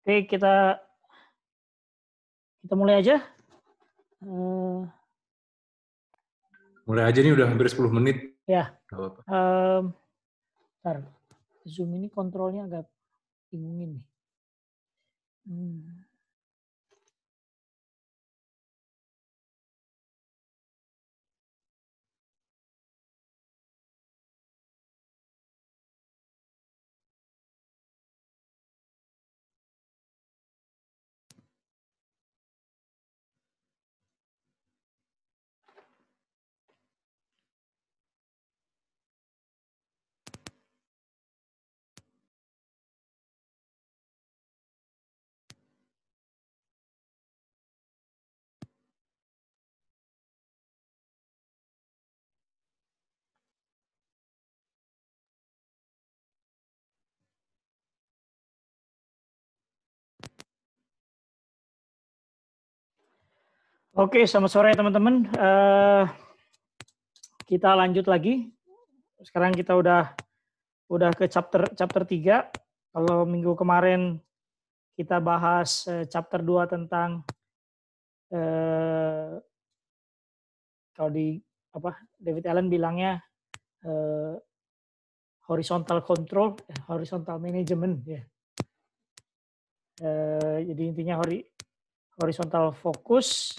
Oke, kita mulai aja. Mulai aja nih, udah hampir 10 menit. Ya. Gak apa-apa. Bentar. Zoom ini kontrolnya agak bingungin nih. Oke, selamat sore teman-teman. Kita lanjut lagi. Sekarang kita udah ke chapter 3. Kalau minggu kemarin kita bahas chapter 2 tentang kalau di David Allen bilangnya horizontal control, horizontal management ya. Jadi intinya horizontal fokus.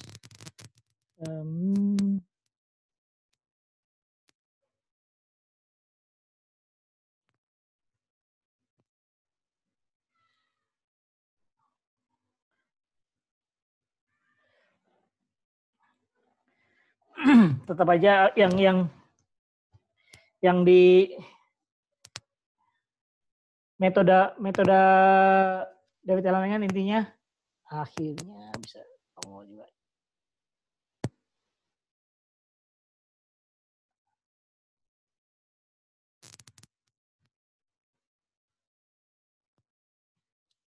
Tetap aja yang di metode David Allen kan intinya akhirnya bisa ngomong juga.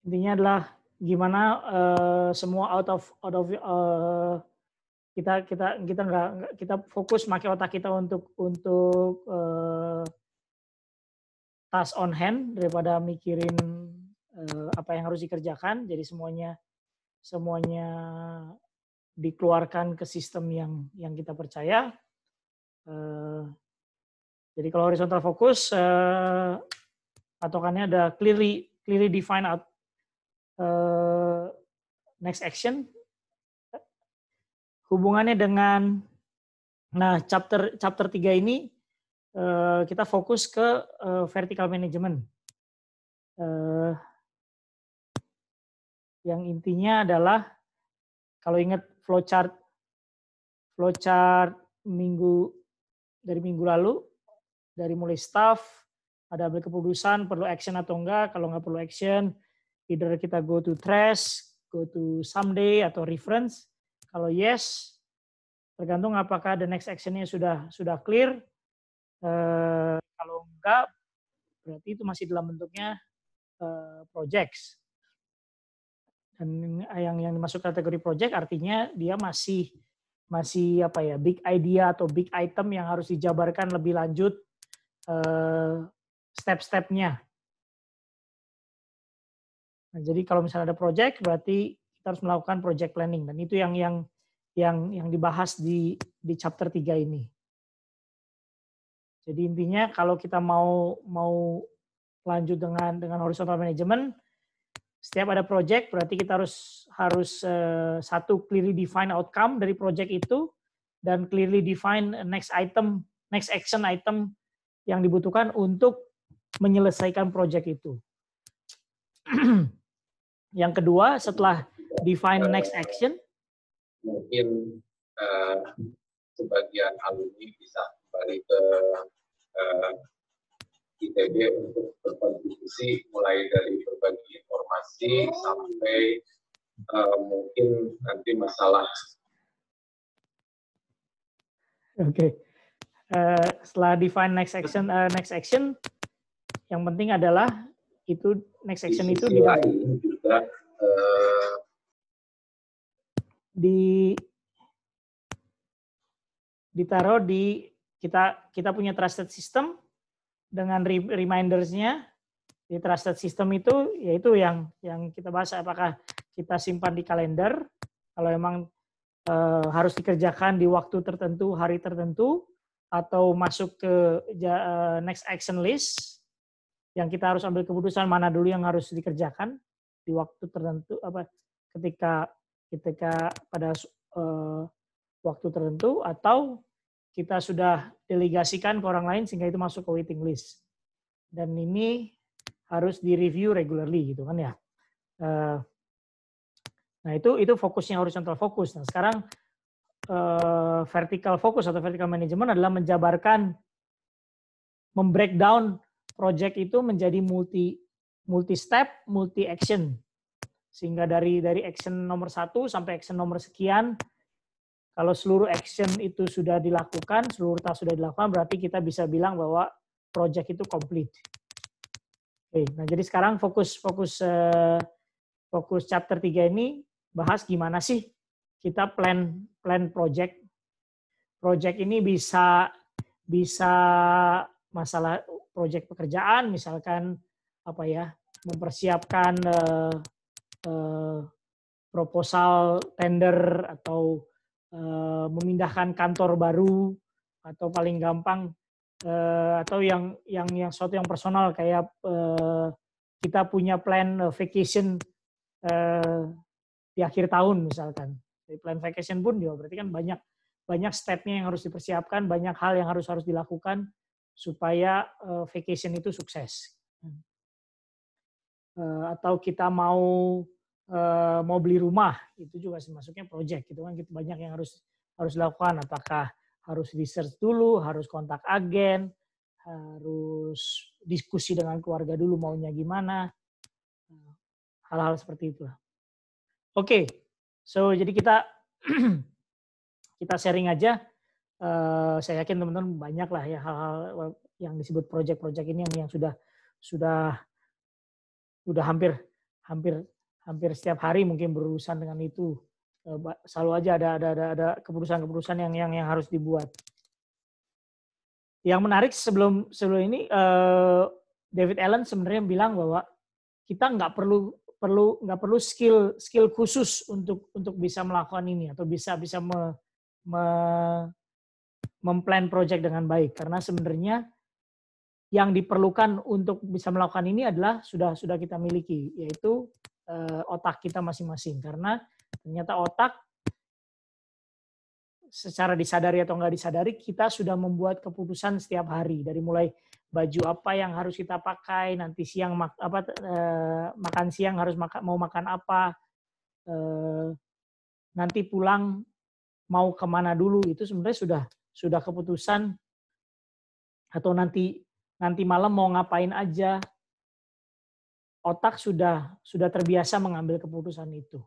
Intinya adalah gimana semua out of kita fokus pakai otak kita untuk task on hand daripada mikirin apa yang harus dikerjakan. Jadi semuanya dikeluarkan ke sistem yang kita percaya. Jadi kalau horizontal fokus patokannya ada clearly define out next action. Hubungannya dengan chapter 3 ini kita fokus ke vertical management. Yang intinya adalah kalau ingat flowchart dari minggu lalu, dari mulai staff, ada ambil keputusan perlu action atau enggak. Kalau nggak perlu action, either kita go to trash, go to someday atau reference. Kalau yes, tergantung apakah the next actionnya sudah clear. Kalau enggak, berarti itu masih dalam bentuknya projects. Dan yang dimasuk kategori project artinya dia masih big idea atau big item yang harus dijabarkan lebih lanjut step-stepnya. Nah, jadi kalau misalnya ada project berarti kita harus melakukan project planning, dan itu yang dibahas di chapter 3 ini. Jadi intinya kalau kita mau lanjut dengan horizontal management, setiap ada project berarti kita harus satu clearly define outcome dari project itu, dan clearly define next action item yang dibutuhkan untuk menyelesaikan project itu. Yang kedua, setelah define next action, mungkin sebagian alumni bisa kembali ke ITB untuk berkontribusi mulai dari berbagi informasi sampai mungkin nanti masalah. Oke. Setelah define next action, yang penting adalah itu next action itu ditaruh di kita punya trusted system dengan reminders-nya Di trusted system itu yaitu yang kita bahas, apakah kita simpan di kalender kalau emang harus dikerjakan di waktu tertentu, hari tertentu, atau masuk ke next action list yang kita harus ambil keputusan mana dulu yang harus dikerjakan di waktu tertentu, ketika pada waktu tertentu, atau kita sudah delegasikan ke orang lain sehingga itu masuk ke waiting list. Dan ini harus di-review regularly gitu kan ya. Nah itu fokusnya horizontal fokus. Nah sekarang vertical focus atau vertical management adalah menjabarkan, membreakdown project itu menjadi multi step, multi action. Sehingga dari action nomor 1 sampai action nomor sekian, kalau seluruh action itu sudah dilakukan, seluruh task sudah dilakukan, berarti kita bisa bilang bahwa project itu complete. Oke, nah jadi sekarang fokus chapter 3 ini bahas gimana sih kita plan project. Project ini bisa masalah project pekerjaan, misalkan mempersiapkan proposal tender atau memindahkan kantor baru, atau paling gampang atau yang suatu yang personal kayak kita punya plan vacation di akhir tahun misalkan. Di plan vacation pun juga berarti kan banyak step-nya yang harus dipersiapkan, banyak hal yang harus dilakukan supaya vacation itu sukses. Atau kita mau beli rumah, itu juga masuknya project gitu kan, banyak yang harus dilakukan. Apakah harus research dulu, harus kontak agen, harus diskusi dengan keluarga dulu maunya gimana, hal-hal seperti itu. Oke, so jadi kita sharing aja. Saya yakin teman-teman banyak lah ya hal-hal yang disebut project-project ini yang sudah hampir setiap hari mungkin berurusan dengan itu. Selalu aja ada keputusan-keputusan yang harus dibuat. Yang menarik sebelum ini David Allen sebenarnya bilang bahwa kita nggak perlu skill khusus untuk bisa melakukan ini atau bisa memplan project dengan baik, karena sebenarnya yang diperlukan untuk bisa melakukan ini adalah sudah kita miliki, yaitu otak kita masing-masing. Karena ternyata otak secara disadari atau nggak disadari kita sudah membuat keputusan setiap hari, dari mulai baju apa yang harus kita pakai, nanti siang makan siang mau makan apa, nanti pulang mau kemana dulu, itu sebenarnya sudah keputusan, atau nanti malam mau ngapain aja. Otak sudah terbiasa mengambil keputusan itu.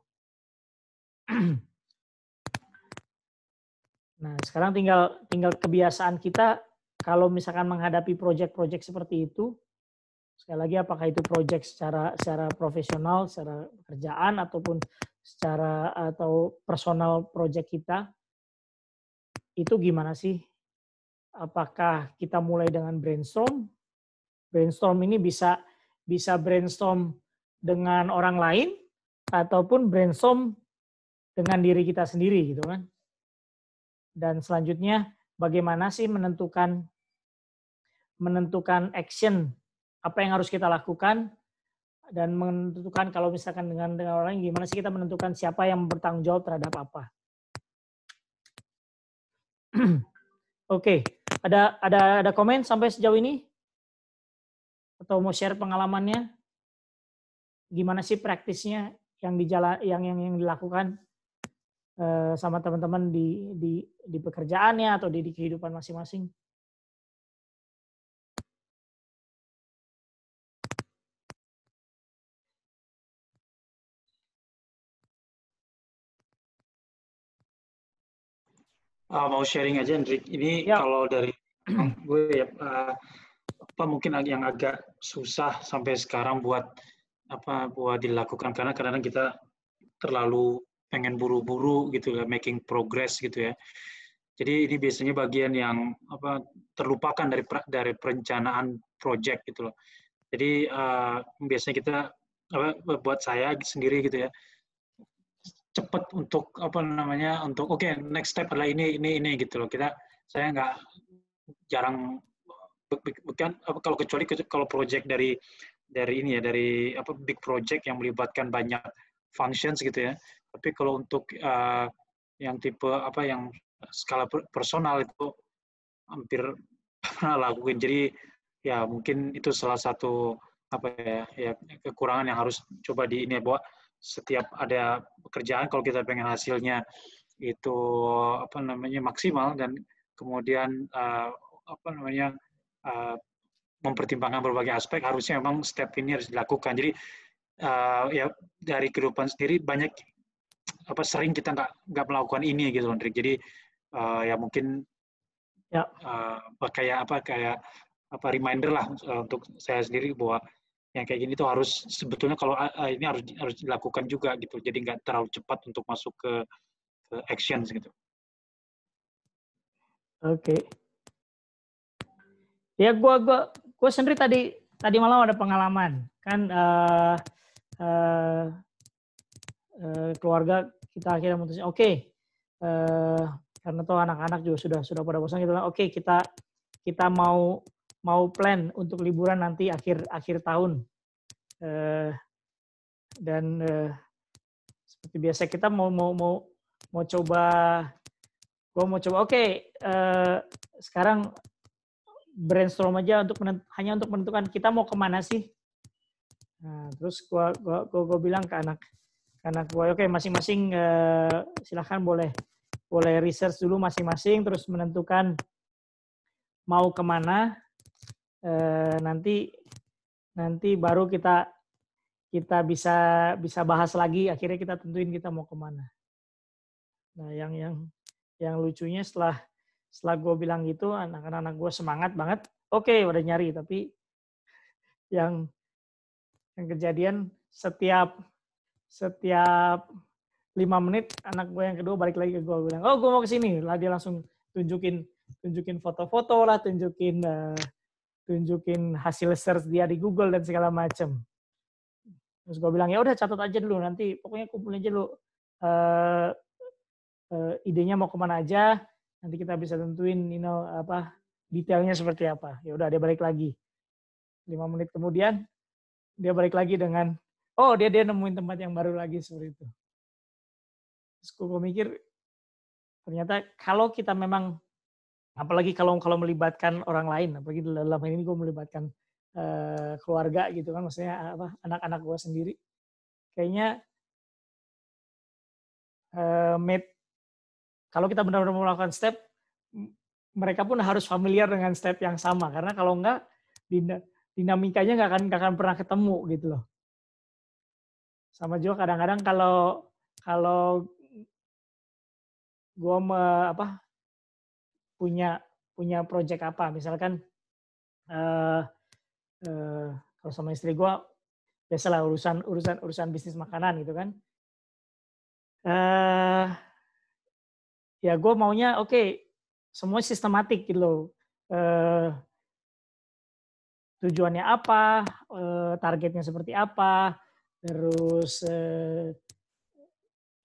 Nah, sekarang tinggal kebiasaan kita kalau misalkan menghadapi project-project seperti itu. Sekali lagi, apakah itu project secara profesional, secara pekerjaan, ataupun atau personal project kita, itu gimana sih? Apakah kita mulai dengan brainstorm? Brainstorm ini bisa brainstorm dengan orang lain, ataupun brainstorm dengan diri kita sendiri gitu kan. Dan selanjutnya bagaimana sih menentukan action apa yang harus kita lakukan, dan menentukan kalau misalkan dengan orang lain, gimana sih kita menentukan siapa yang bertanggung jawab terhadap apa. Oke, ada komen sampai sejauh ini? Atau mau share pengalamannya? Gimana sih praktisnya yang dilakukan sama teman-teman di pekerjaannya atau di kehidupan masing-masing? Mau sharing aja, Hendrik. Ini ya. Kalau dari gue ya, mungkin yang agak susah sampai sekarang buat dilakukan, karena kadang-kadang kita terlalu pengen buru-buru gitu ya, making progress gitu ya. Jadi ini biasanya bagian yang terlupakan dari perencanaan project gitu loh. Jadi biasanya kita buat saya sendiri gitu ya, cepat untuk untuk oke, next step adalah ini gitu loh. Saya nggak jarang bukan kalau kecuali kalau project dari ini ya, dari big project yang melibatkan banyak functions gitu ya. Tapi kalau untuk yang tipe yang skala personal itu hampir pernah lakuin. Jadi ya mungkin itu salah satu kekurangan yang harus coba ini bahwa setiap ada pekerjaan kalau kita pengen hasilnya itu maksimal dan kemudian mempertimbangkan berbagai aspek, harusnya memang step ini harus dilakukan. Jadi ya dari kehidupan sendiri banyak sering kita nggak melakukan ini gitu, Hendrik. Jadi ya mungkin ya kayak reminder lah untuk saya sendiri bahwa yang kayak gini tuh harus sebetulnya kalau ini harus dilakukan juga gitu. Jadi nggak terlalu cepat untuk masuk ke actions gitu. Oke. Ya gue sendiri tadi malam ada pengalaman kan keluarga kita akhirnya memutuskan karena tuh anak-anak juga sudah pada bosan gitu, kita mau plan untuk liburan nanti akhir tahun dan seperti biasa kita mau coba sekarang brainstorm aja hanya untuk menentukan kita mau kemana sih. Nah, terus gue bilang ke anak gue, masing-masing silahkan boleh research dulu masing-masing, terus menentukan mau kemana. Nanti baru kita bisa bahas lagi. Akhirnya kita tentuin kita mau kemana. Nah, yang lucunya setelah gue bilang gitu, anak-anak gue semangat banget. Oke, udah nyari, tapi yang kejadian setiap 5 menit anak gue yang kedua balik lagi ke gue bilang, oh gue mau ke sini. Lah dia langsung tunjukin foto-foto lah, tunjukin hasil search dia di Google dan segala macam. Terus gue bilang ya udah catat aja dulu, nanti pokoknya kumpulin aja dulu idenya mau kemana aja. Nanti kita bisa tentuin detailnya seperti apa. Ya udah dia balik lagi. 5 menit kemudian dia balik lagi dengan dia nemuin tempat yang baru lagi seperti itu. Terus gue mikir ternyata kalau kita memang, apalagi kalau melibatkan orang lain, apalagi dalam hal ini gue melibatkan keluarga gitu kan, maksudnya anak-anak gue sendiri, kayaknya kalau kita benar-benar melakukan step, mereka pun harus familiar dengan step yang sama, karena kalau enggak dinamikanya nggak akan pernah ketemu gitu loh. Sama juga kadang-kadang kalau gue punya project apa, misalkan kalau sama istri gue biasalah urusan bisnis makanan gitu kan. Ya gue maunya semua sistematik gitu loh. Tujuannya apa, targetnya seperti apa, terus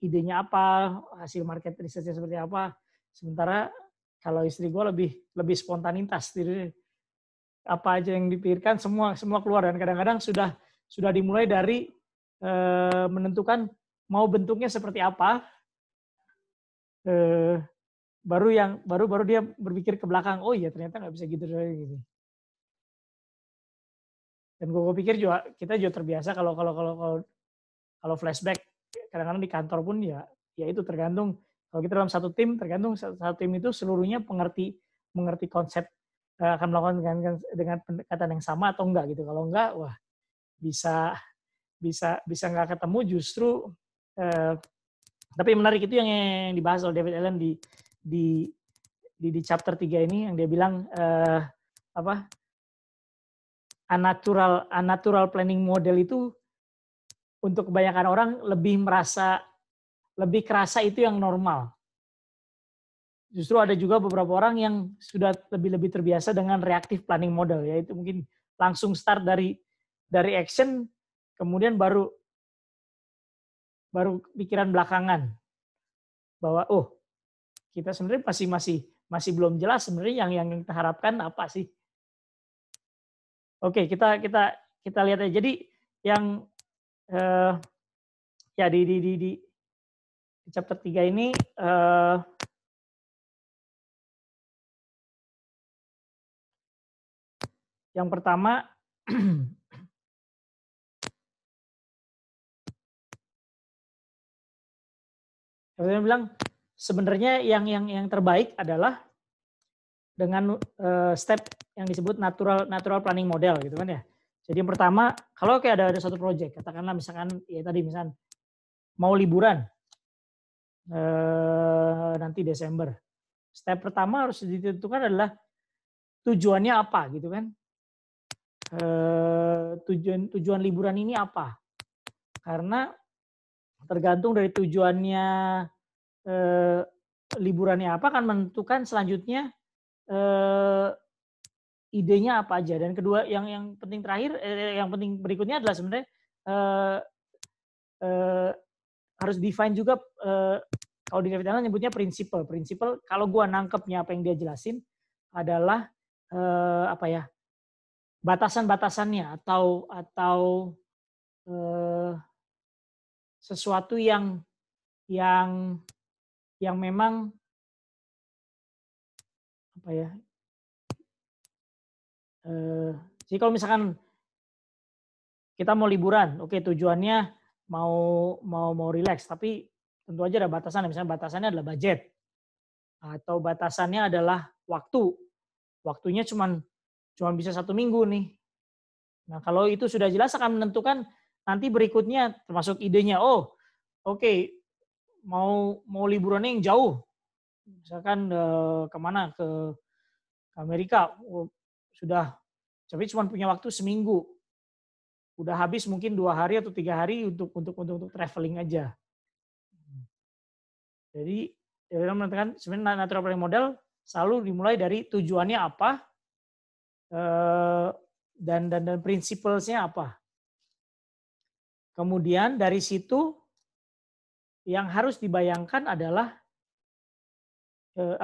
idenya apa, hasil market research-nya seperti apa. Sementara kalau istri gue lebih spontanitas, jadi apa aja yang dipikirkan semua keluar, dan kadang-kadang sudah dimulai dari menentukan mau bentuknya seperti apa, baru dia berpikir ke belakang, oh iya ternyata nggak bisa gitu. Dan gue pikir juga kita juga terbiasa kalau flashback kadang-kadang di kantor pun ya itu tergantung, kalau kita dalam satu tim, tergantung satu tim itu seluruhnya mengerti konsep akan melakukan dengan pendekatan yang sama atau enggak gitu. Kalau enggak, wah bisa nggak ketemu justru. Tapi menarik itu yang dibahas oleh David Allen di chapter 3 ini, yang dia bilang unnatural planning model itu untuk kebanyakan orang lebih kerasa itu yang normal. Justru ada juga beberapa orang yang sudah lebih terbiasa dengan reactive planning model, yaitu mungkin langsung start dari dari action, kemudian baru pikiran belakangan bahwa oh kita sebenarnya masih belum jelas sebenarnya yang kita harapkan apa sih. Oke, kita lihat aja. Jadi yang ya di chapter 3 ini yang pertama saya bilang sebenarnya yang terbaik adalah dengan step yang disebut natural planning model gitu kan ya. Jadi yang pertama, kalau kayak ada satu project, katakanlah misalkan ya tadi misalkan mau liburan nanti Desember. Step pertama harus ditentukan adalah tujuannya apa gitu kan. Tujuan liburan ini apa? Karena tergantung dari tujuannya liburannya apa akan menentukan selanjutnya idenya apa aja. Dan kedua yang penting terakhir yang penting berikutnya adalah sebenarnya harus define juga kalau di David Allen nyebutnya prinsipal kalau gua nangkepnya apa yang dia jelasin adalah apa ya batasan-batasannya atau sesuatu yang memang apa ya jadi kalau misalkan kita mau liburan, oke tujuannya mau relax, tapi tentu aja ada batasan. Misalnya batasannya adalah budget atau batasannya adalah waktu. Waktunya cuma bisa 1 minggu nih. Nah kalau itu sudah jelas akan menentukan nanti berikutnya termasuk idenya. Oh oke, mau liburannya yang jauh, misalkan kemana ke Amerika. Oh, sudah, tapi cuma punya waktu seminggu. Udah habis mungkin 2 hari atau 3 hari untuk traveling aja. Jadi dalam menentukan sebenarnya natural planning model selalu dimulai dari tujuannya apa dan prinsipalnya apa. Kemudian dari situ yang harus dibayangkan adalah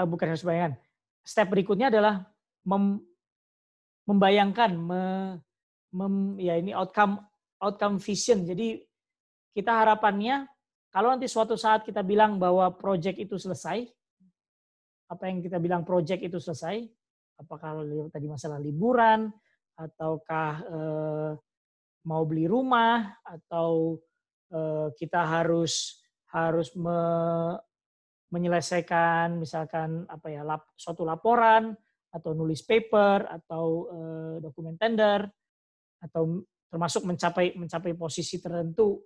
bukan harus dibayangkan. Step berikutnya adalah membayangkan ya ini outcome vision. Jadi kita harapannya kalau nanti suatu saat kita bilang bahwa project itu selesai, apa yang kita bilang project itu selesai, apakah tadi masalah liburan, ataukah mau beli rumah, atau kita harus menyelesaikan misalkan apa ya suatu laporan atau nulis paper atau dokumen tender atau termasuk mencapai posisi tertentu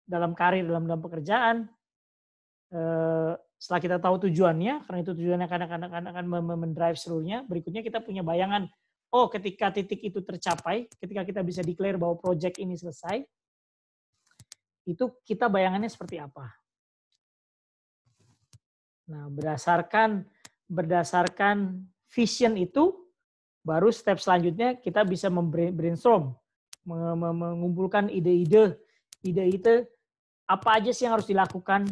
dalam karir dalam pekerjaan. Setelah kita tahu tujuannya, karena itu tujuannya akan mendrive seluruhnya, berikutnya kita punya bayangan, oh ketika titik itu tercapai, ketika kita bisa declare bahwa project ini selesai, itu kita bayangannya seperti apa. Nah, berdasarkan vision itu, baru step selanjutnya kita bisa brainstorm, mengumpulkan ide-ide apa aja sih yang harus dilakukan.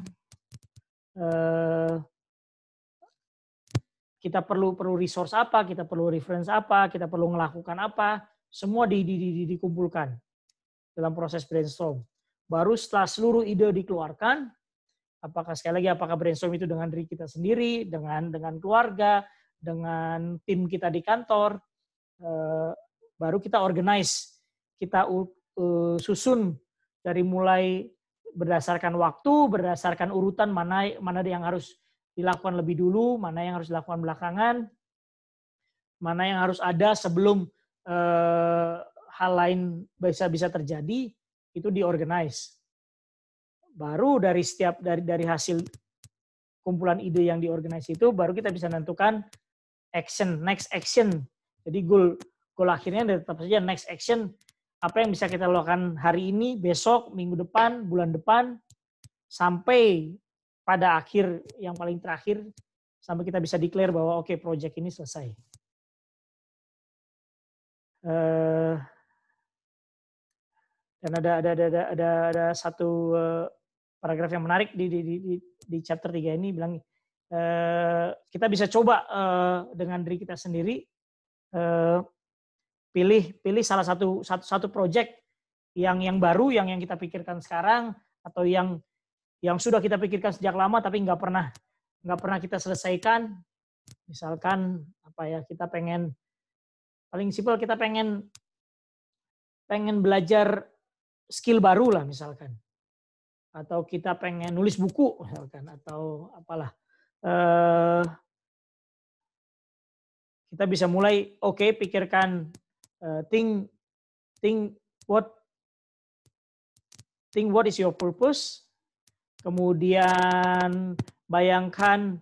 Kita perlu resource apa, kita perlu reference apa, kita perlu melakukan apa, semua dikumpulkan dalam proses brainstorm. Baru setelah seluruh ide dikeluarkan, apakah brainstorm itu dengan diri kita sendiri, dengan keluarga, dengan tim kita di kantor, baru kita organize, kita susun dari mulai berdasarkan waktu, berdasarkan urutan mana yang harus dilakukan lebih dulu, mana yang harus dilakukan belakangan, mana yang harus ada sebelum hal lain bisa terjadi, itu diorganize. Baru dari hasil kumpulan ide yang diorganize itu, baru kita bisa menentukan next action. Jadi goal akhirnya tetap saja next action, apa yang bisa kita lakukan hari ini, besok, minggu depan, bulan depan, sampai pada akhir yang paling terakhir, sampai kita bisa declare bahwa oke, project ini selesai. Dan ada satu paragraf yang menarik di chapter 3 ini bilang kita bisa coba dengan diri kita sendiri pilih salah satu project yang baru yang kita pikirkan sekarang atau yang sudah kita pikirkan sejak lama tapi nggak pernah kita selesaikan. Misalkan apa ya, kita paling simpel kita pengen belajar skill baru lah misalkan, atau kita pengen nulis buku misalkan, atau apalah, kita bisa mulai pikirkan think what is your purpose, kemudian bayangkan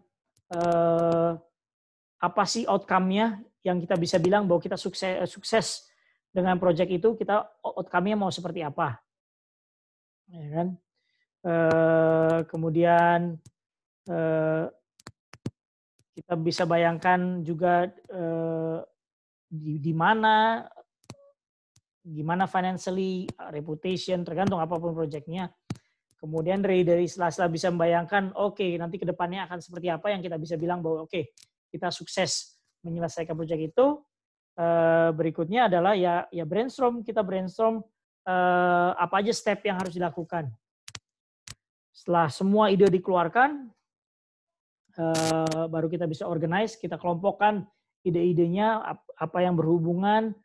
apa sih outcome-nya yang kita bisa bilang bahwa kita sukses dengan project itu, kita outcome-nya mau seperti apa, ya kan? Kemudian kita bisa bayangkan juga gimana financially, reputation, tergantung apapun project-nya. Kemudian dari setelah bisa membayangkan, nanti ke depannya akan seperti apa, yang kita bisa bilang bahwa kita sukses menyelesaikan project itu. Berikutnya adalah ya kita brainstorm apa aja step yang harus dilakukan. Setelah semua ide dikeluarkan, baru kita bisa organize, kita kelompokkan ide-idenya, apa yang berhubungan,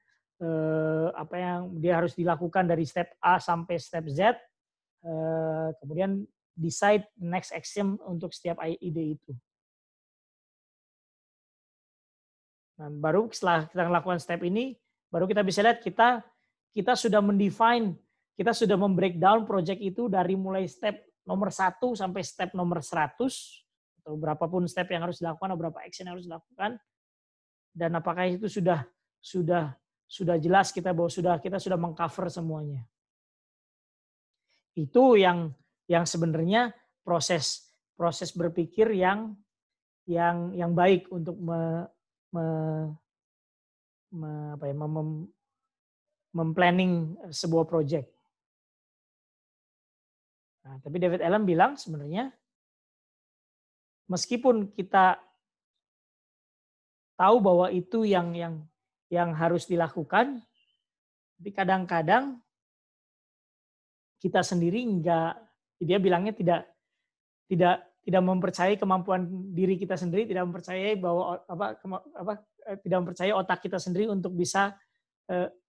apa yang dia harus dilakukan dari step A sampai step Z, kemudian decide next action untuk setiap ide itu. Nah, baru setelah kita melakukan step ini, baru kita bisa lihat kita sudah mendefine, kita sudah membreakdown project itu dari mulai step nomor 1 sampai step nomor 100, atau berapapun step yang harus dilakukan, atau berapa action yang harus dilakukan, dan apakah itu sudah jelas bahwa kita sudah mengcover semuanya. Itu yang sebenarnya proses berpikir yang baik untuk memplanning sebuah project. Nah, tapi David Allen bilang sebenarnya meskipun kita tahu bahwa itu yang harus dilakukan, tapi kadang-kadang kita sendiri dia bilangnya tidak mempercayai kemampuan diri kita sendiri, tidak mempercayai bahwa tidak mempercayai otak kita sendiri untuk bisa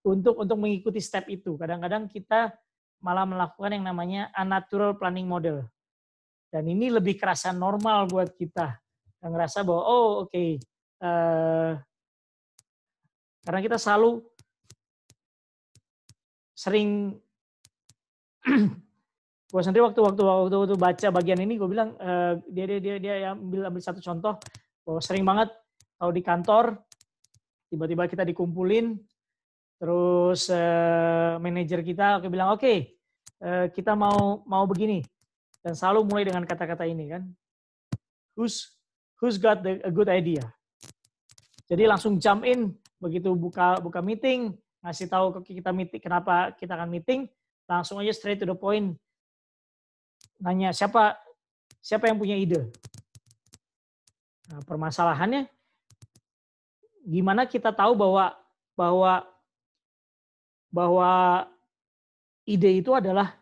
untuk mengikuti step itu. Kadang-kadang kita malah melakukan yang namanya unnatural planning model. Dan ini lebih kerasa normal buat kita. Yang ngerasa bahwa karena kita sering gue sendiri waktu baca bagian ini, gue bilang dia ambil satu contoh bahwa sering banget kalau di kantor tiba-tiba kita dikumpulin, terus manajer kita bilang kita mau begini, dan selalu mulai dengan kata-kata ini kan, who's got a good idea. Jadi langsung jump in begitu buka meeting, ngasih tahu ke kita meeting kenapa kita akan meeting, langsung aja straight to the point. Nanya siapa yang punya ide. Nah, permasalahannya gimana kita tahu bahwa ide itu adalah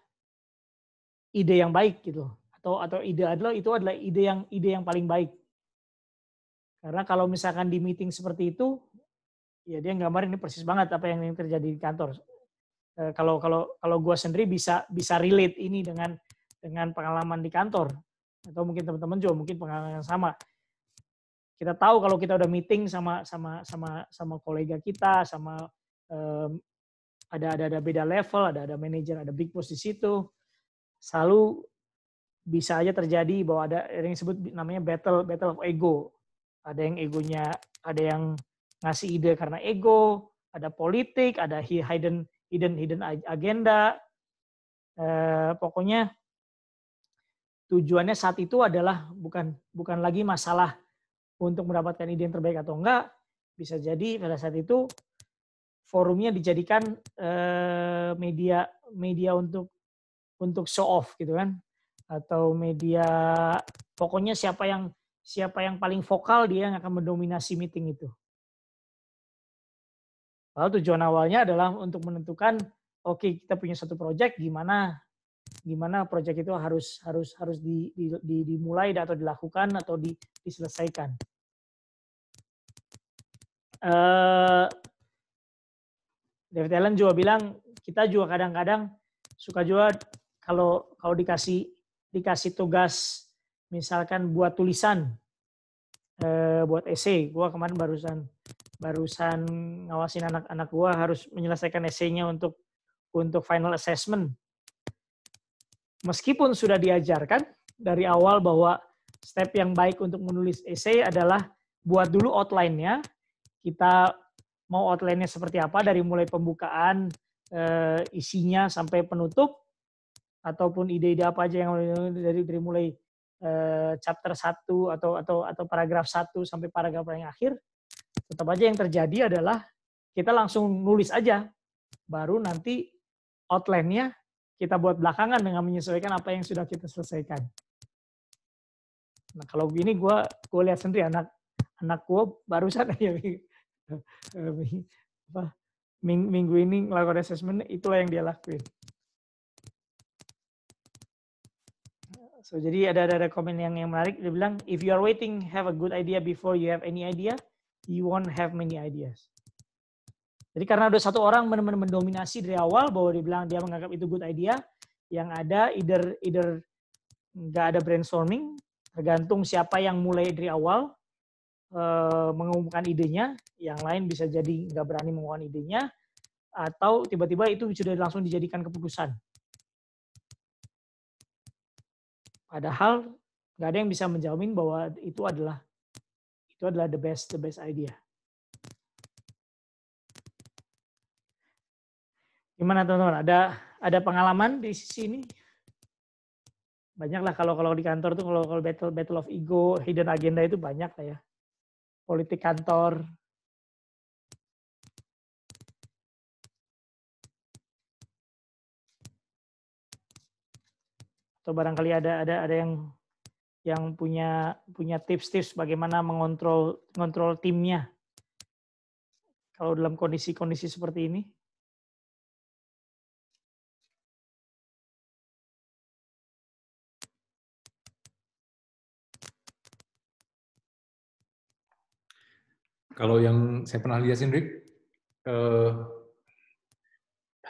ide yang baik gitu, atau ide itu adalah ide yang paling baik. Karena kalau misalkan di meeting seperti itu, ya dia gambarin ini persis banget apa yang terjadi di kantor. Kalau gue sendiri bisa relate ini dengan pengalaman di kantor, atau mungkin teman-teman juga mungkin pengalaman yang sama. Kita tahu kalau kita udah meeting sama kolega kita, ada beda level, ada manajer, ada big boss di situ, selalu bisa aja terjadi bahwa ada yang disebut namanya battle of ego. Ada yang egonya, ada yang ngasih ide karena ego, ada politik, ada hidden agenda. Pokoknya tujuannya saat itu adalah bukan lagi masalah untuk mendapatkan ide yang terbaik atau enggak. Bisa jadi pada saat itu forumnya dijadikan media untuk show off gitu kan, atau media pokoknya siapa yang paling vokal dia yang akan mendominasi meeting itu. Lalu tujuan awalnya adalah untuk menentukan oke, kita punya satu project, gimana project itu harus dimulai atau dilakukan atau diselesaikan. David Allen juga bilang kita juga kadang-kadang suka juga kalau dikasih tugas misalkan buat tulisan, buat essay. Gua kemarin barusan ngawasin anak-anak gua harus menyelesaikan essay-nya untuk final assessment. Meskipun sudah diajarkan dari awal bahwa step yang baik untuk menulis essay adalah buat dulu outline-nya. Kita mau outline-nya seperti apa dari mulai pembukaan, isinya sampai penutup, ataupun ide-ide apa aja yang dari mulai chapter 1 atau paragraf 1 sampai paragraf yang akhir. Tetap aja yang terjadi adalah kita langsung nulis aja. Baru nanti outline-nya kita buat belakangan dengan menyesuaikan apa yang sudah kita selesaikan. Nah, kalau gini gue lihat sendiri anak gue barusan aja minggu ini melakukan assessment, itulah yang dia lakuin. So jadi ada komen yang menarik, dia bilang if you are waiting have a good idea before you have any idea, you won't have many ideas. Jadi karena ada satu orang benar-benar mendominasi dari awal bahwa dia bilang dia menganggap itu good idea, yang ada either nggak ada brainstorming, tergantung siapa yang mulai dari awal mengumumkan idenya, yang lain bisa jadi nggak berani mengumumkan idenya, atau tiba-tiba itu sudah langsung dijadikan keputusan. Padahal nggak ada yang bisa menjamin bahwa itu adalah the best idea. Gimana teman-teman? Ada pengalaman di sisi ini? Banyak lah kalau di kantor tuh kalau battle of ego, hidden agenda itu banyak lah ya. Politik kantor. Atau barangkali ada yang punya tips-tips bagaimana mengontrol timnya kalau dalam kondisi seperti ini. Kalau yang saya pernah lihat sih, Rick,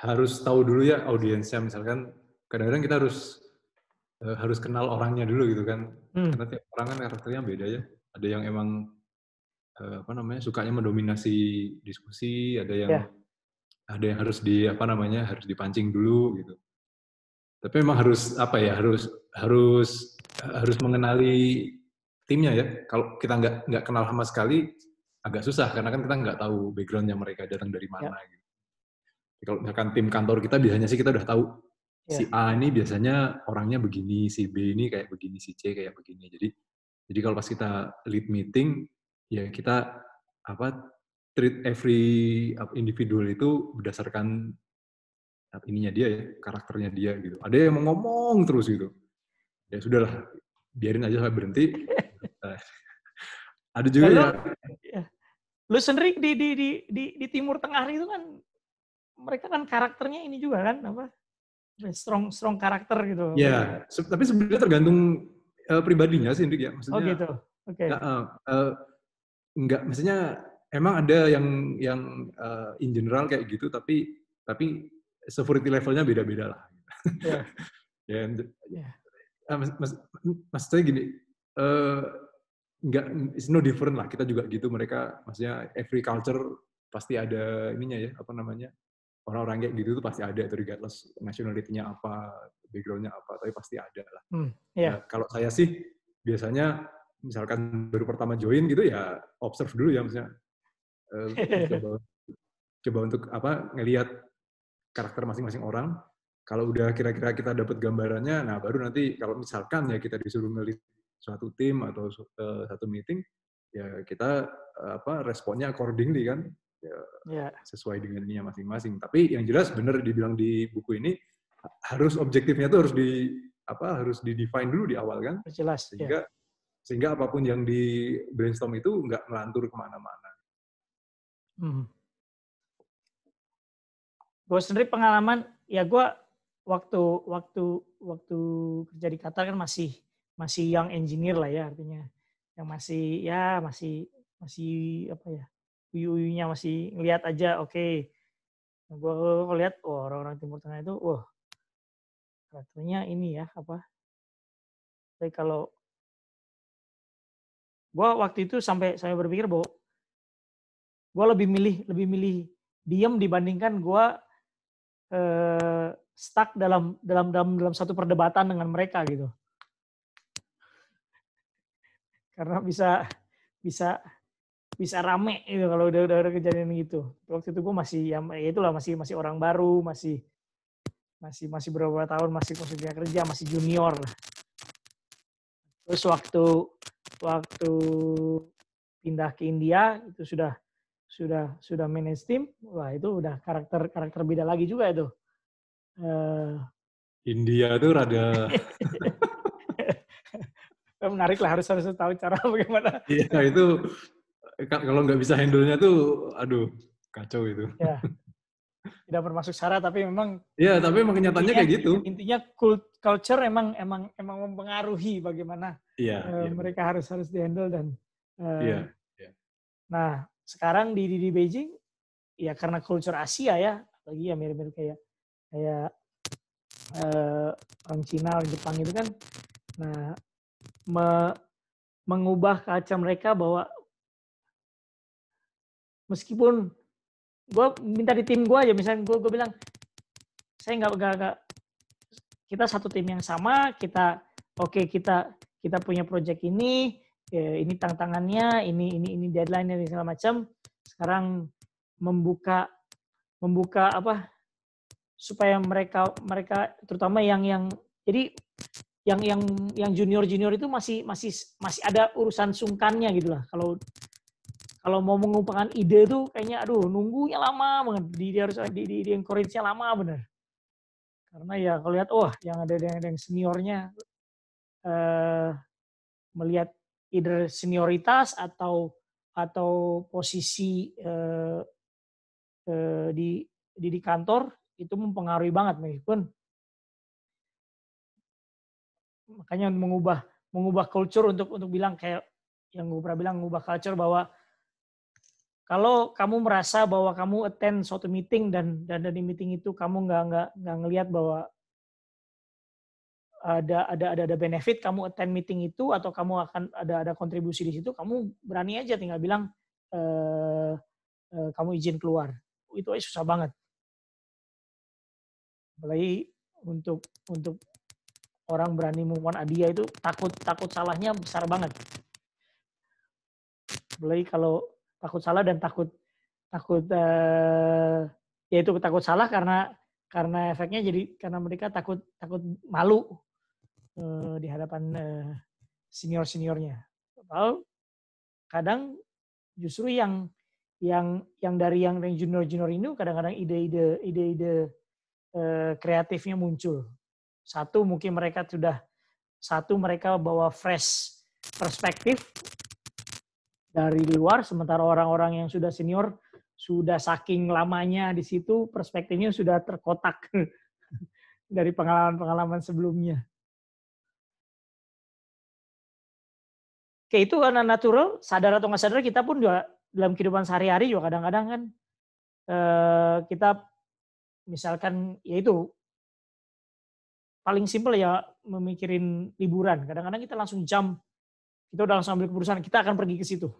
harus tahu dulu ya audiensnya. Misalkan kadang-kadang kita harus kenal orangnya dulu gitu kan. Karena tiap orang kan karakternya beda ya. Ada yang emang sukanya mendominasi diskusi, ada yang harus harus dipancing dulu gitu. Tapi memang harus mengenali timnya ya. Kalau kita nggak kenal sama sekali, agak susah karena kan kita nggak tahu backgroundnya mereka datang dari mana. Gitu. Kalau misalkan tim kantor kita biasanya sih kita udah tahu si A ini biasanya orangnya begini, si B ini kayak begini, si C kayak begini. Jadi kalau pas kita lead meeting ya kita treat every individual itu berdasarkan ininya dia ya, karakternya dia gitu. Ada yang mau ngomong terus gitu. Ya sudahlah, biarin aja sampai berhenti. Ada juga lu sendiri di Timur Tengah itu kan mereka kan karakternya ini juga kan strong karakter gitu. Ya, tapi sebenarnya tergantung pribadinya sih, Hendrik ya. Maksudnya, gitu. Oke. Enggak, maksudnya emang ada yang in general kayak gitu, tapi severity levelnya beda-beda lah. Maksudnya gini, it's no different lah. Kita juga gitu. Mereka, maksudnya every culture pasti ada ininya ya, orang-orang kayak gitu tuh pasti ada, regardless nationality-nya apa, background-nya apa, tapi pasti ada lah. Nah, kalau saya sih biasanya misalkan baru pertama join gitu ya observe dulu ya, maksudnya coba untuk ngelihat karakter masing-masing orang. Kalau udah kira-kira kita dapat gambarannya, nah baru nanti kalau misalkan ya kita disuruh ngelit suatu tim atau satu meeting, ya kita responnya accordingly kan. sesuai dengan ininya masing-masing. Tapi yang jelas benar dibilang di buku ini harus objektifnya tuh harus di define dulu di awal kan, jelas. Sehingga apapun yang di brainstorm itu nggak ngelantur kemana-mana. Gue sendiri pengalaman ya gue waktu kerja di Qatar kan masih young engineer lah ya, artinya yang masih apa ya, uyunya masih ngelihat aja. Oke. Gue lihat orang-orang Timur Tengah itu karakternya ini ya apa. Tapi kalau gue waktu itu sampai berpikir bahwa gue lebih milih diem dibandingkan gue stuck dalam satu perdebatan dengan mereka gitu. Karena bisa rame gitu kalau udah kejadian gitu. Waktu itu gue masih masih orang baru, masih beberapa tahun, masih kerja, masih junior. Terus waktu pindah ke India itu sudah manage tim, wah itu udah karakter beda lagi juga itu. India tuh rada menarik lah, harus tahu cara bagaimana. Iya itu kalau nggak bisa handle-nya tuh, aduh kacau itu. Ya, tidak bermaksud syarat tapi memang. Iya, tapi memang kenyataannya kayak gitu. Intinya culture emang mempengaruhi bagaimana mereka harus dihandle dan. Nah sekarang di Beijing ya karena culture Asia ya, lagi ya mirip-mirip kayak orang Cina, orang Jepang itu kan. Nah mengubah kaca mereka bahwa meskipun gue minta di tim gue aja, misalnya gue bilang saya nggak kita satu tim yang sama, kita punya project ini tantangannya, ini deadline ini segala macam. Sekarang membuka apa supaya mereka terutama yang jadi yang junior itu masih ada urusan sungkannya gitu lah. Kalau mau mengungkapkan ide itu kayaknya nunggunya lama banget. Dia harus di encourage-nya lama bener. Karena ya kalau lihat yang ada yang seniornya melihat either senioritas atau posisi di kantor itu mempengaruhi banget, meskipun makanya mengubah culture untuk bilang kayak yang gue pernah bilang, mengubah culture bahwa kalau kamu merasa bahwa kamu attend suatu meeting dan di meeting itu kamu nggak ngelihat bahwa ada benefit kamu attend meeting itu, atau kamu akan ada kontribusi di situ, kamu berani aja tinggal bilang kamu izin keluar. Itu aja susah banget. Apalagi untuk orang berani move on idea itu takut salahnya besar banget. Apalagi kalau takut salah dan takut yaitu takut salah karena efeknya jadi karena mereka takut malu di hadapan seniornya. Kadang justru yang dari yang junior ini kadang-kadang ide kreatifnya muncul. Mungkin mereka bawa fresh perspektif dari luar, sementara orang-orang yang sudah senior sudah saking lamanya di situ, perspektifnya sudah terkotak dari pengalaman sebelumnya. Oke, itu karena natural, sadar atau nggak sadar kita pun juga dalam kehidupan sehari-hari juga kadang-kadang kan kita misalkan yaitu paling simpel ya memikirin liburan. Kadang-kadang kita langsung kita udah langsung ambil keputusan kita akan pergi ke situ.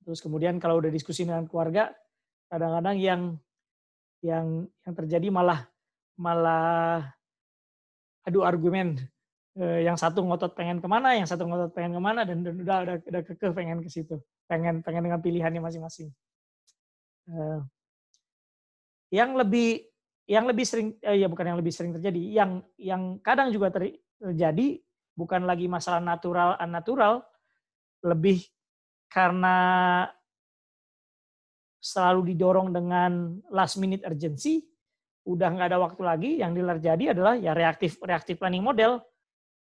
Terus kemudian kalau udah diskusi dengan keluarga, kadang-kadang yang terjadi malah adu argumen. Yang satu ngotot pengen kemana, yang satu ngotot pengen kemana, dan udah kekeh pengen ke situ, pengen dengan pilihannya masing-masing. Yang lebih sering bukan yang lebih sering terjadi, yang kadang juga terjadi bukan lagi masalah natural unnatural, lebih karena selalu didorong dengan last minute urgency, udah nggak ada waktu lagi, yang terjadi adalah ya reactive planning model.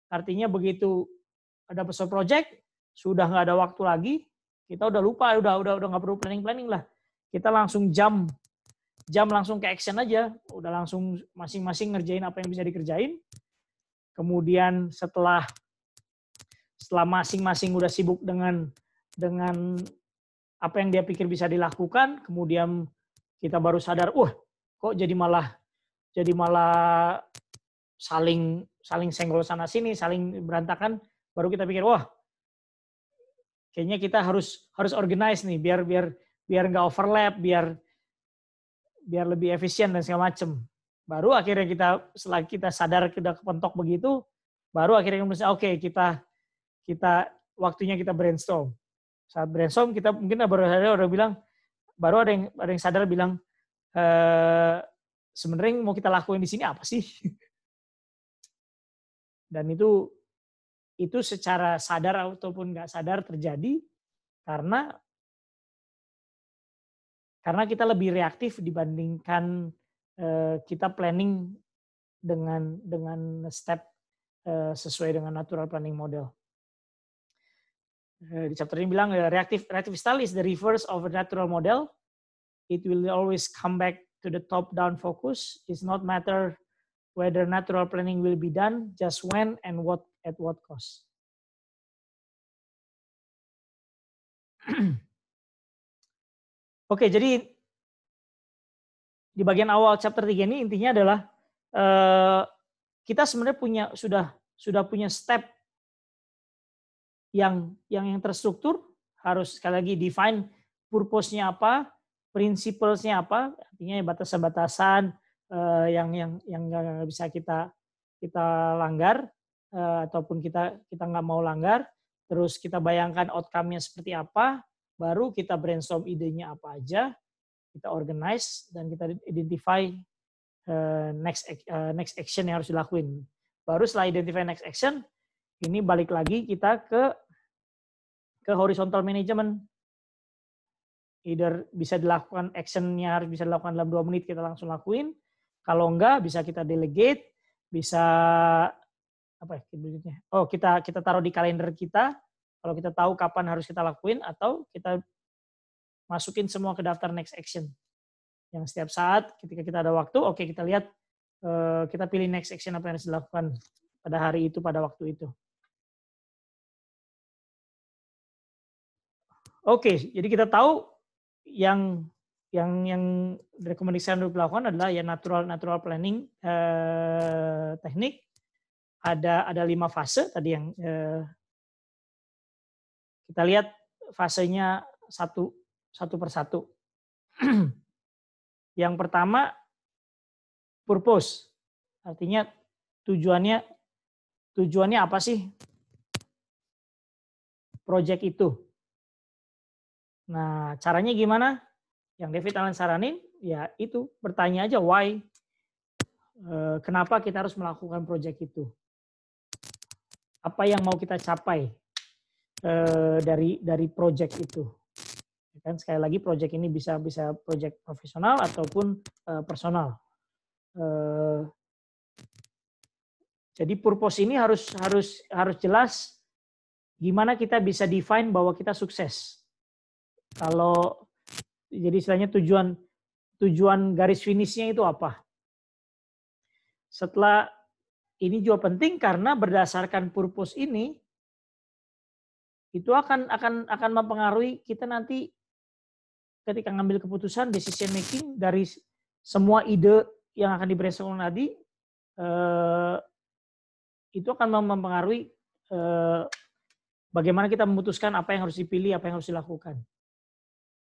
Artinya begitu ada besar project, sudah nggak ada waktu lagi, kita udah lupa, udah nggak perlu planning lah. Kita langsung jam langsung ke action aja, udah langsung masing-masing ngerjain apa yang bisa dikerjain. Kemudian setelah masing-masing udah sibuk dengan apa yang dia pikir bisa dilakukan, kemudian kita baru sadar, kok jadi malah saling senggol sana sini, saling berantakan, baru kita pikir, kayaknya kita harus organize nih biar nggak overlap, biar lebih efisien dan segala macam. Baru akhirnya setelah kita sadar kita kepentok begitu, baru akhirnya kita waktunya kita brainstorm. Saat brainstorm kita mungkin baru ada yang sadar bilang, sebenarnya mau kita lakuin di sini apa sih? Dan itu secara sadar ataupun nggak sadar terjadi karena kita lebih reaktif dibandingkan kita planning dengan step sesuai dengan natural planning model. Di chapter ini bilang reactive style is the reverse of a natural model. It will always come back to the top-down focus. It's not matter whether natural planning will be done, just when and at what cost. Oke, jadi di bagian awal chapter 3 ini intinya adalah kita sebenarnya sudah punya step yang terstruktur, harus sekali lagi define purpose-nya apa, principles-nya apa, artinya batasan-batasan yang nggak bisa kita langgar ataupun kita nggak mau langgar, terus kita bayangkan outcome-nya seperti apa, baru kita brainstorm idenya apa aja, kita organize dan kita identify next action yang harus dilakuin. Baru setelah identify next action, ini balik lagi kita ke horizontal management. Either bisa dilakukan actionnya harus bisa dilakukan dalam 2 menit, kita langsung lakuin. Kalau enggak bisa kita delegate, bisa kita taruh di kalender kita. Kalau kita tahu kapan harus kita lakuin, atau kita masukin semua ke daftar next action. Yang setiap saat ketika kita ada waktu, kita lihat, kita pilih next action apa yang harus dilakukan pada hari itu, pada waktu itu. Jadi kita tahu yang rekomendasi untuk dilakukan adalah ya natural planning teknik. Ada 5 fase tadi yang kita lihat fasenya satu persatu. Yang pertama purpose, artinya tujuannya apa sih project itu. Nah, caranya gimana? Yang David Allen saranin, ya itu, bertanya aja why. Kenapa kita harus melakukan project itu? Apa yang mau kita capai dari project itu? Kan sekali lagi project ini bisa project profesional ataupun personal. Jadi purpose ini harus jelas gimana kita bisa define bahwa kita sukses. Kalau jadi istilahnya tujuan garis finishnya itu apa? Setelah ini juga penting karena berdasarkan purpose ini itu akan mempengaruhi kita nanti ketika ngambil keputusan, decision making dari semua ide yang akan di-brainstorm tadi, itu akan mempengaruhi bagaimana kita memutuskan apa yang harus dipilih, apa yang harus dilakukan.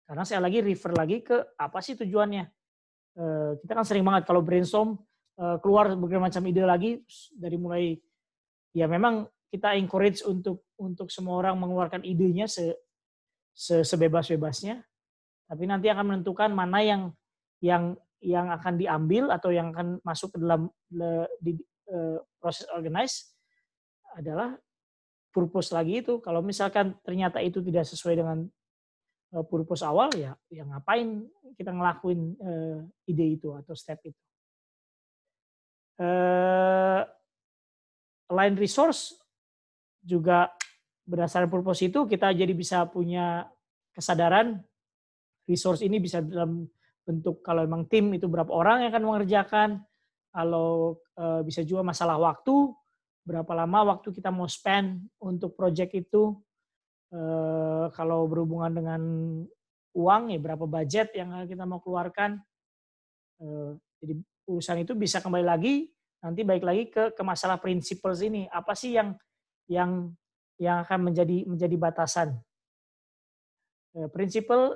Karena saya refer lagi ke apa sih tujuannya. Kita kan sering banget kalau brainstorm keluar berbagai macam ide lagi, dari mulai ya memang kita encourage untuk semua orang mengeluarkan idenya sebebas-bebasnya, tapi nanti akan menentukan mana yang akan diambil atau yang akan masuk ke dalam proses organize adalah purpose lagi itu. Kalau misalkan ternyata itu tidak sesuai dengan purpose awal, ya ngapain kita ngelakuin ide itu atau step itu. Align resource juga berdasarkan purpose itu kita jadi bisa punya kesadaran resource ini bisa dalam bentuk kalau memang tim itu berapa orang yang akan mengerjakan, kalau bisa juga masalah waktu, berapa lama waktu kita mau spend untuk project itu, kalau berhubungan dengan uang ya berapa budget yang kita mau keluarkan. Jadi urusan itu bisa kembali lagi nanti balik lagi ke masalah principles ini, apa sih yang akan menjadi batasan. Principle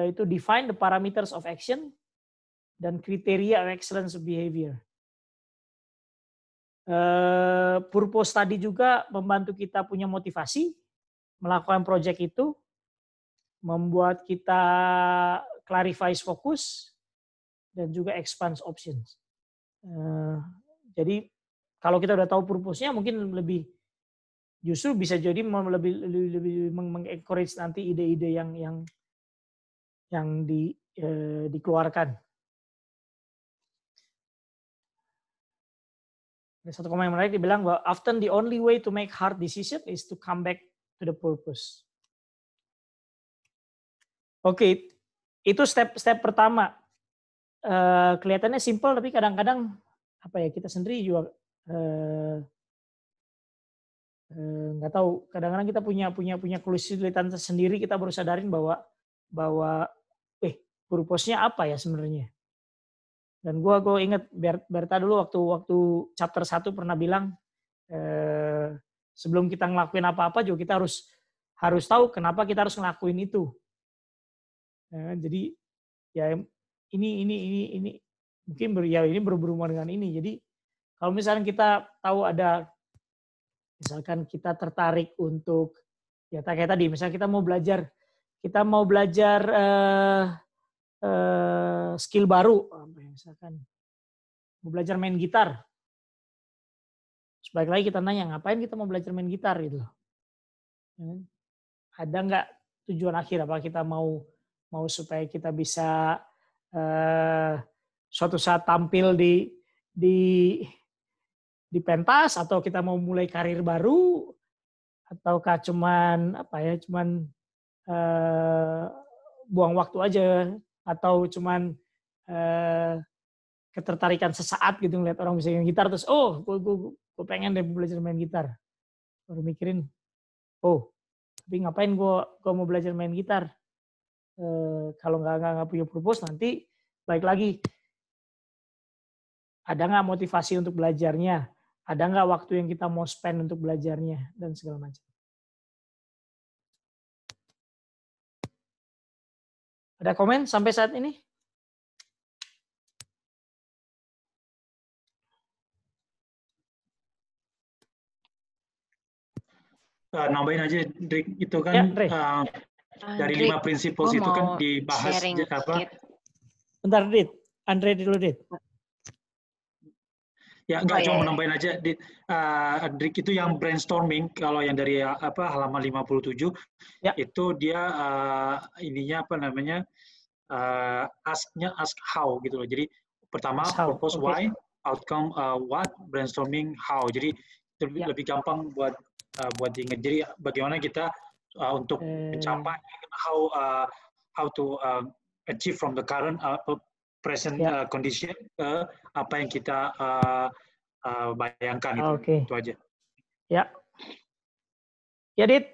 itu define the parameters of action dan kriteria of excellence of behavior. Purpose tadi juga membantu kita punya motivasi melakukan project itu, membuat kita clarifies fokus dan juga expands options. Jadi kalau kita udah tahu purpose-nya mungkin lebih justru bisa jadi lebih mengencourage nanti ide-ide yang dikeluarkan. Ada satu komen yang menarik dibilang bahwa often the only way to make hard decision is to come back to the purpose. Oke, itu step pertama. Kelihatannya simple tapi kadang-kadang kita sendiri juga nggak tahu. Kadang-kadang kita punya kesulitan tersendiri, kita baru sadarin bahwa purpose-nya apa ya sebenarnya. Dan gue ingat Berta dulu waktu chapter 1 pernah bilang sebelum kita ngelakuin apa-apa juga kita harus tahu kenapa kita harus ngelakuin itu. Jadi ya ini mungkin ini berhubungan dengan ini. Jadi kalau misalnya kita tahu misalkan kita tertarik untuk ya kayak tadi, misalnya kita mau belajar skill baru, misalkan mau belajar main gitar. Sebaik lagi kita nanya, ngapain kita mau belajar main gitar gitu. Ada nggak tujuan akhir? Apa kita mau supaya kita bisa suatu saat tampil di pentas, atau kita mau mulai karir baru, ataukah cuman buang waktu aja, atau cuman ketertarikan sesaat gitu ngeliat orang bisa main gitar terus gue pengen deh belajar main gitar, baru mikirin tapi ngapain gue mau belajar main gitar. Kalau nggak punya purpose, nanti balik lagi, ada nggak motivasi untuk belajarnya, ada nggak waktu yang kita mau spend untuk belajarnya, dan segala macam. Ada komen sampai saat ini? Nambahin aja, Drik, itu kan Ya, dari 5 prinsiples itu kan dibahas apa? Bentar, Dit. Andre dulu, Dit. Ya, enggak, cuma nambahin aja, Drik, itu yang brainstorming, kalau yang dari halaman 57, itu dia ininya ask how gitu loh. Jadi pertama purpose why, outcome what, brainstorming how. Jadi lebih gampang buat diingat. Jadi bagaimana kita untuk mencapai how to achieve from the current present condition ke apa yang kita bayangkan itu. Itu aja. Ya. Ya, Dit.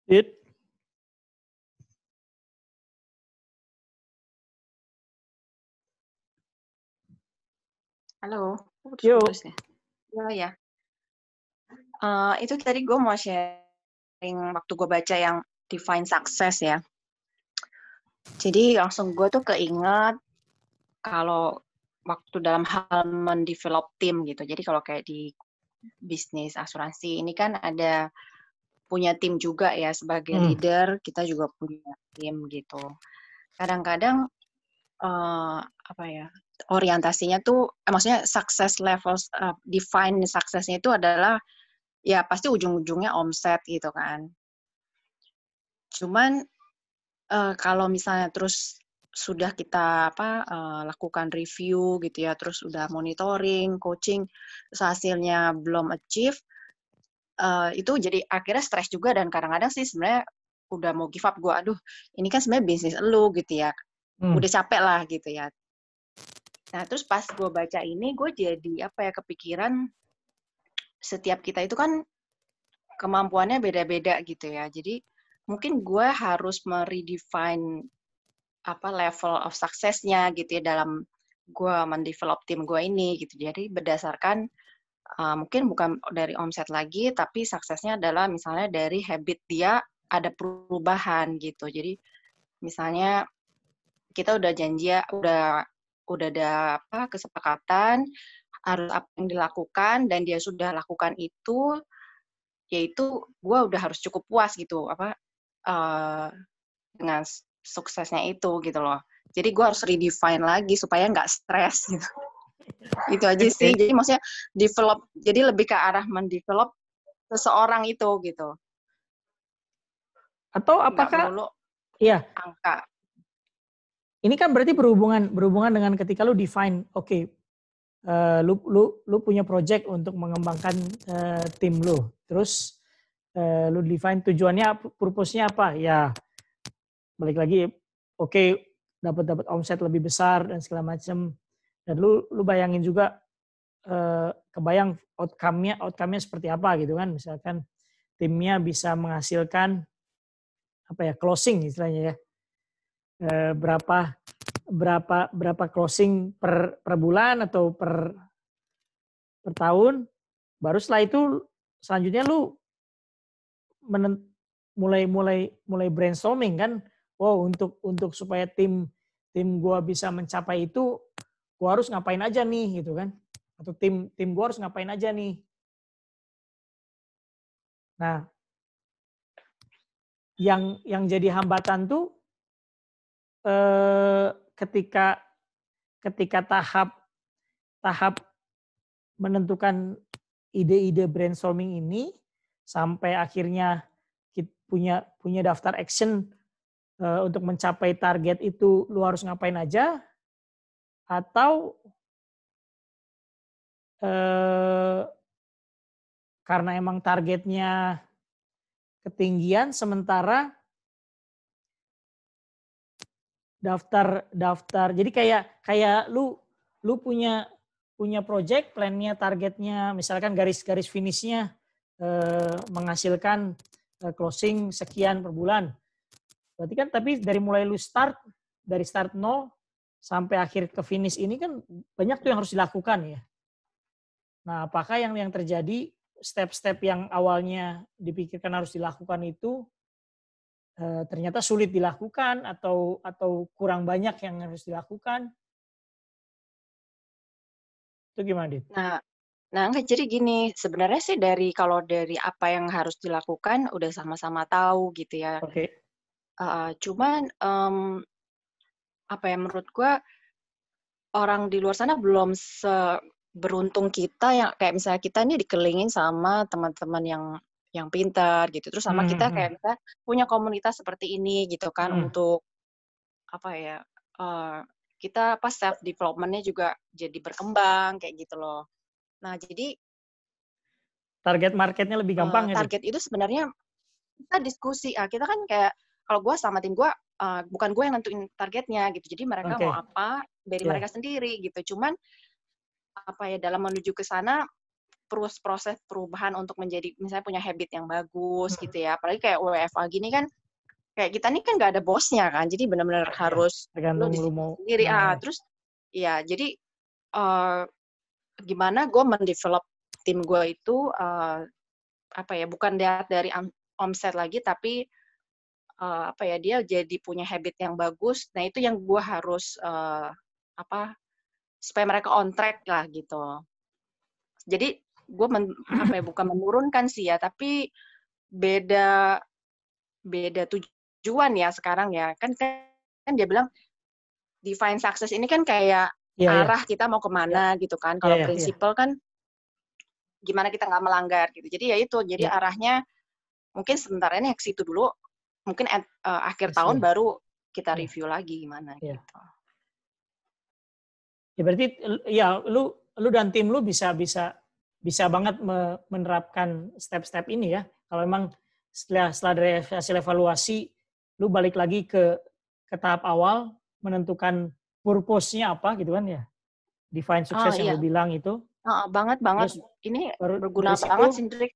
Dit. Halo. Yuk. Ya. Itu tadi gue mau sharing waktu gue baca yang Define Success ya. Jadi langsung gue tuh keinget kalau waktu dalam hal mendevelop tim gitu. Jadi kalau kayak di bisnis asuransi ini kan ada punya tim juga ya, sebagai leader kita juga punya tim gitu. Kadang-kadang orientasinya tuh, maksudnya success levels, define suksesnya itu adalah ya pasti ujung-ujungnya omset gitu kan. Cuman kalau misalnya terus sudah kita lakukan review gitu ya, terus udah monitoring, coaching, terus hasilnya belum achieve, itu jadi akhirnya stres juga dan kadang-kadang sih sebenarnya udah mau give up gue, aduh ini kan sebenarnya bisnis elu gitu ya, udah capek lah gitu ya. Nah terus pas gue baca ini, gue jadi kepikiran setiap kita itu kan kemampuannya beda-beda gitu ya. Jadi mungkin gue harus meredefine level of success-nya gitu ya dalam gue mendevelop tim gue ini gitu. Jadi berdasarkan mungkin bukan dari omset lagi, tapi suksesnya adalah misalnya dari habit dia ada perubahan gitu. Jadi misalnya kita udah janji ya, udah ada kesepakatan harus apa yang dilakukan dan dia sudah lakukan itu, yaitu gue udah harus cukup puas gitu dengan suksesnya itu gitu loh. Jadi gue harus redefine lagi supaya nggak stres gitu. Itu aja sih. Jadi maksudnya develop, jadi lebih ke arah mendevelop seseorang itu gitu. Atau apakah iya angka? Ini kan berarti berhubungan dengan ketika lu define, oke, lu punya project untuk mengembangkan tim lu, terus lu define tujuannya, purpose-nya apa? Ya balik lagi, oke, dapat omset lebih besar dan segala macam, dan lu bayangin juga kebayang outcome-nya seperti apa gitu kan, misalkan timnya bisa menghasilkan closing istilahnya ya, berapa closing per bulan atau per tahun, baru setelah itu selanjutnya lu mulai brainstorming kan, untuk supaya tim gua bisa mencapai itu, gua harus ngapain aja nih gitu kan, atau tim gua harus ngapain aja nih. Nah, yang jadi hambatan tuh ketika tahap menentukan ide-ide brainstorming ini sampai akhirnya kita punya daftar action untuk mencapai target itu, lu harus ngapain aja, atau karena emang targetnya ketinggian sementara daftar jadi kayak lu punya project plan-nya, targetnya misalkan garis finish-nya menghasilkan closing sekian per bulan. Berarti kan tapi dari mulai lu start 0 sampai akhir ke finish ini kan banyak tuh yang harus dilakukan ya. Nah, apakah yang terjadi step-step yang awalnya dipikirkan harus dilakukan itu ternyata sulit dilakukan atau kurang banyak yang harus dilakukan? Itu gimana, Dit? Nah enggak, jadi gini, sebenarnya sih kalau dari apa yang harus dilakukan udah sama-sama tahu gitu ya. Oke. Cuman menurut gua orang di luar sana belum seberuntung kita, yang kayak misalnya kita nih dikelilingin sama teman-teman yang pintar gitu, terus sama kita kayak misalnya punya komunitas seperti ini gitu kan, untuk kita self development-nya juga jadi berkembang kayak gitu loh. Nah, jadi target marketnya lebih gampang ya? Target itu sebenarnya kita diskusi. Kita kan kayak kalau gue sama tim gue, bukan gue yang nentuin targetnya gitu. Jadi mereka mau apa dari mereka sendiri gitu. Cuman dalam menuju ke sana, proses perubahan untuk menjadi misalnya punya habit yang bagus gitu ya. Apalagi kayak WFA gini kan, kayak kita nih kan nggak ada bosnya kan. Jadi benar-benar harus tergantung lu mau sendiri. Terus ya jadi gimana gue mendevelop tim gue itu bukan dari omset lagi, tapi dia jadi punya habit yang bagus. Nah itu yang gue harus supaya mereka on track lah gitu. Jadi gue bukan menurunkan sih ya, tapi beda tujuan ya sekarang ya. Kan dia bilang define success ini kan kayak arah kita mau kemana gitu kan. Kalau Iya. prinsipal kan gimana kita nggak melanggar gitu. Jadi ya itu, jadi arahnya mungkin sementara ini ke situ dulu. Mungkin akhir tahun baru kita review lagi gimana gitu. Ya berarti ya lu dan tim lu bisa banget menerapkan step-step ini ya. Kalau memang setelah dari hasil evaluasi lu balik lagi ke tahap awal, menentukan purpose-nya apa gitu kan ya. Define sukses yang lu bilang itu. Banget. Terus, ini berguna banget sih, Hendrik.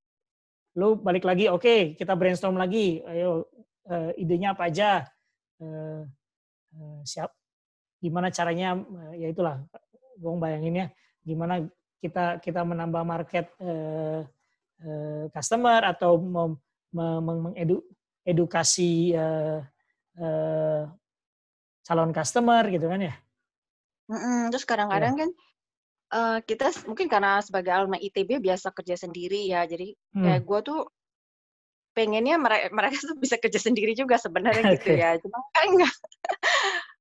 Lu balik lagi, oke, kita brainstorm lagi. Ayo, idenya apa aja? Gimana caranya? Ya itulah, gue bayanginnya gimana kita menambah market customer atau mengedukasi calon customer gitu kan ya. Terus kadang-kadang kan kita mungkin karena sebagai alumni ITB biasa kerja sendiri ya, jadi kayak gue tuh pengennya mereka tuh bisa kerja sendiri juga sebenarnya gitu ya, cuma kan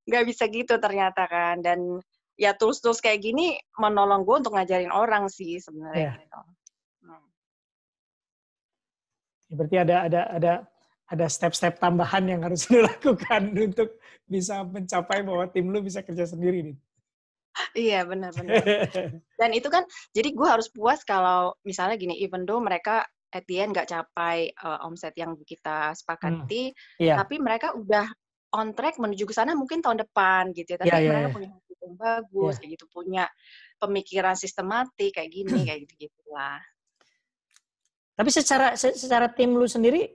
nggak bisa gitu ternyata kan. Dan ya tools-tools kayak gini menolong gue untuk ngajarin orang sih sebenarnya gitu. Berarti ada step-step tambahan yang harus dilakukan untuk bisa mencapai bahwa tim lu bisa kerja sendiri nih. Iya, benar. Dan itu kan, jadi gue harus puas kalau misalnya gini, even though mereka at the end nggak capai omset yang kita sepakati, tapi mereka udah on track menuju ke sana mungkin tahun depan gitu ya. Tapi mereka punya hasil yang bagus, kayak gitu, punya pemikiran sistematik kayak gini, kayak gitu lah. Tapi secara tim lu sendiri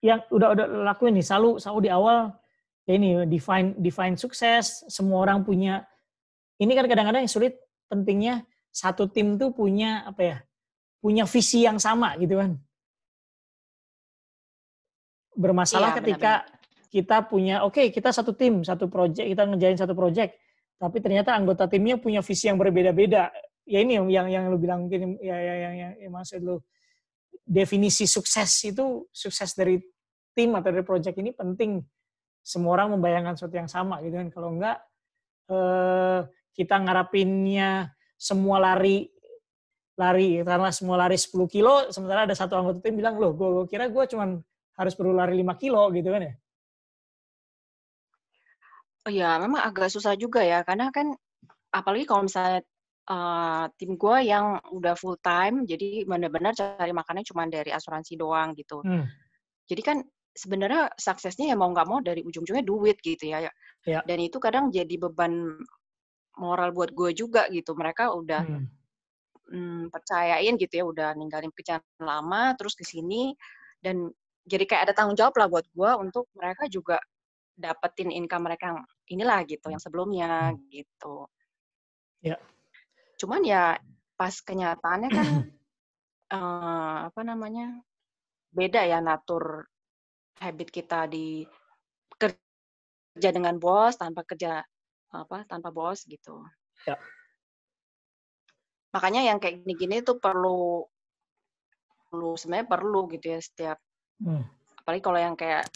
yang udah lakuin nih, selalu di awal ya ini define sukses, semua orang punya. Ini kan kadang-kadang yang sulit, pentingnya satu tim tuh punya punya visi yang sama gitu kan. Bermasalah ketika kita punya, kita satu tim, satu project, kita ngerjain satu project, tapi ternyata anggota timnya punya visi yang berbeda-beda. Ya ini yang lu bilang mungkin yang maksud lu, definisi sukses itu, sukses dari tim atau dari project ini penting semua orang membayangkan sesuatu yang sama gitu kan. Kalau enggak kita ngarapinnya semua lari karena semua lari 10 kilo, sementara ada satu anggota tim bilang, loh gue kira gue cuman harus perlu lari 5 kilo gitu kan ya. Oh ya, memang agak susah juga ya, karena kan apalagi kalau misalnya tim gue yang udah full time, jadi benar-benar cari makannya cuma dari asuransi doang gitu. Jadi kan sebenarnya suksesnya ya mau nggak mau dari ujung-ujungnya duit gitu ya. Dan itu kadang jadi beban moral buat gue juga gitu. Mereka udah percayain gitu ya, udah ninggalin pekerjaan lama terus ke sini, dan jadi kayak ada tanggung jawab lah buat gue untuk mereka juga dapetin income mereka yang inilah gitu, yang sebelumnya gitu. Cuman ya pas kenyataannya kan beda ya natur habit kita di kerja dengan bos tanpa bos gitu. Makanya yang kayak gini-gini tuh sebenarnya perlu gitu ya setiap. Apalagi kalau yang kayak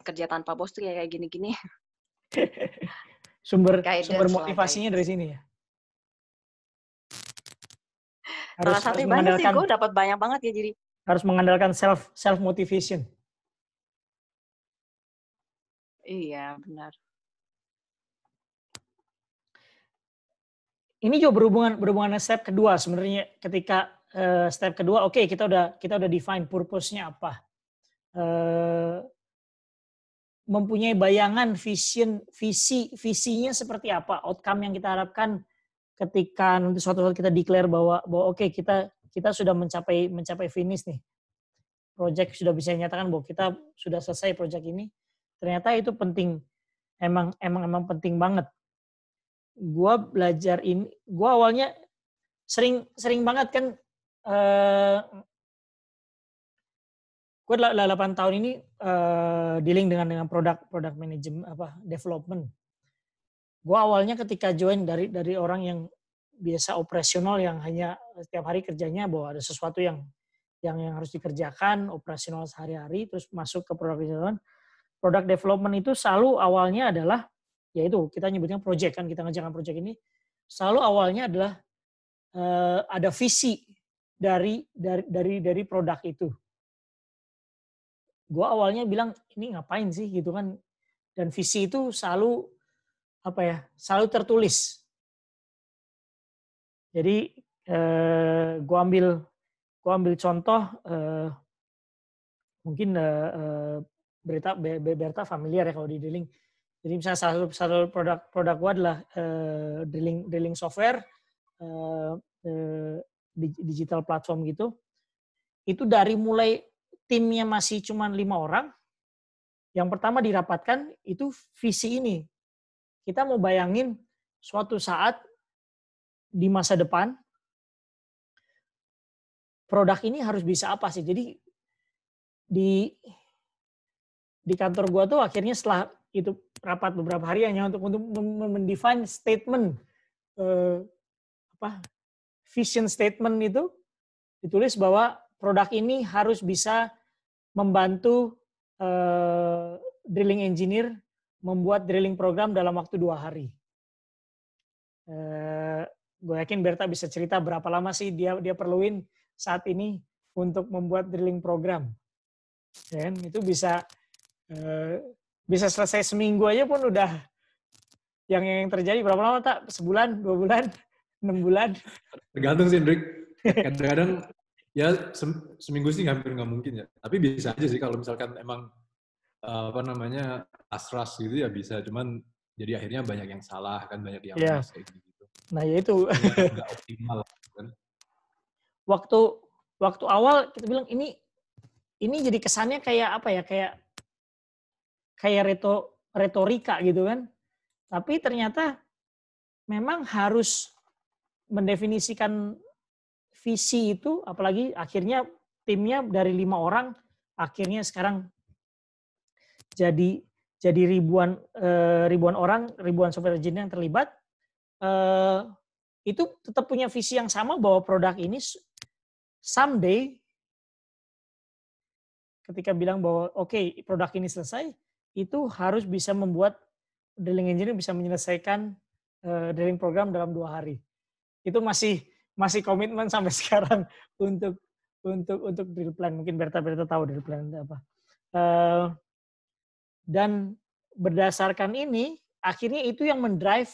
kerja tanpa bos tuh kayak gini-gini. sumber motivasinya dari sini ya. Salah satu banyak sih, gue dapat banyak banget ya, jadi harus mengandalkan self motivation. Iya, benar. Ini juga berhubungan step kedua sebenarnya. Ketika step kedua, kita udah define purpose-nya apa, mempunyai bayangan visinya seperti apa, outcome yang kita harapkan ketika nanti suatu saat kita declare bahwa kita sudah mencapai finish nih, project sudah bisa dinyatakan bahwa kita sudah selesai project ini. Ternyata itu penting, emang penting banget. Gua belajar ini, gua awalnya sering banget kan, gue 8 tahun ini dealing dengan product management, development. Gue awalnya ketika join dari orang yang biasa operasional, yang hanya setiap hari kerjanya bahwa ada sesuatu yang harus dikerjakan operasional sehari-hari, terus masuk ke product development itu selalu awalnya adalah yaitu kita nyebutnya project kan, kita ngerjakan project ini selalu awalnya adalah ada visi dari produk itu. Gue awalnya bilang ini ngapain sih gitu kan, dan visi itu selalu selalu tertulis. Jadi gue ambil contoh, mungkin Berta familiar ya kalau di drilling. Jadi misalnya satu produk gue adalah drilling software, digital platform gitu. Itu dari mulai timnya masih cuma 5 orang, yang pertama dirapatkan itu visi ini. Kita mau bayangin suatu saat di masa depan, produk ini harus bisa apa sih. Jadi di kantor gua tuh akhirnya setelah itu rapat beberapa hari hanya untuk mendefine statement, vision statement itu ditulis bahwa produk ini harus bisa membantu drilling engineer membuat drilling program dalam waktu 2 hari. Gue yakin Berta bisa cerita berapa lama sih dia perluin saat ini untuk membuat drilling program. Dan itu bisa selesai seminggu aja pun udah yang terjadi. Berapa lama tak? Sebulan, 2 bulan, 6 bulan? Tergantung sih, Hendrik. Kadang-kadang ya seminggu sih hampir nggak mungkin ya. Tapi bisa aja sih kalau misalkan emang as-ras gitu ya bisa. Cuman jadi akhirnya banyak yang salah kan, banyak yang miss kayak gitu. Nah ya itu. Nggak optimal kan. Waktu awal kita bilang ini jadi kesannya kayak apa ya, kayak retorika gitu kan. Tapi ternyata memang harus mendefinisikan visi itu, apalagi akhirnya timnya dari 5 orang, akhirnya sekarang jadi ribuan orang, ribuan software engineer yang terlibat. Itu tetap punya visi yang sama bahwa produk ini someday ketika bilang bahwa produk ini selesai, itu harus bisa membuat drilling engineer bisa menyelesaikan drilling program dalam 2 hari. Itu masih komitmen sampai sekarang untuk drill plan. Mungkin Berta tahu drill plan itu apa. Dan berdasarkan ini, akhirnya itu yang mendrive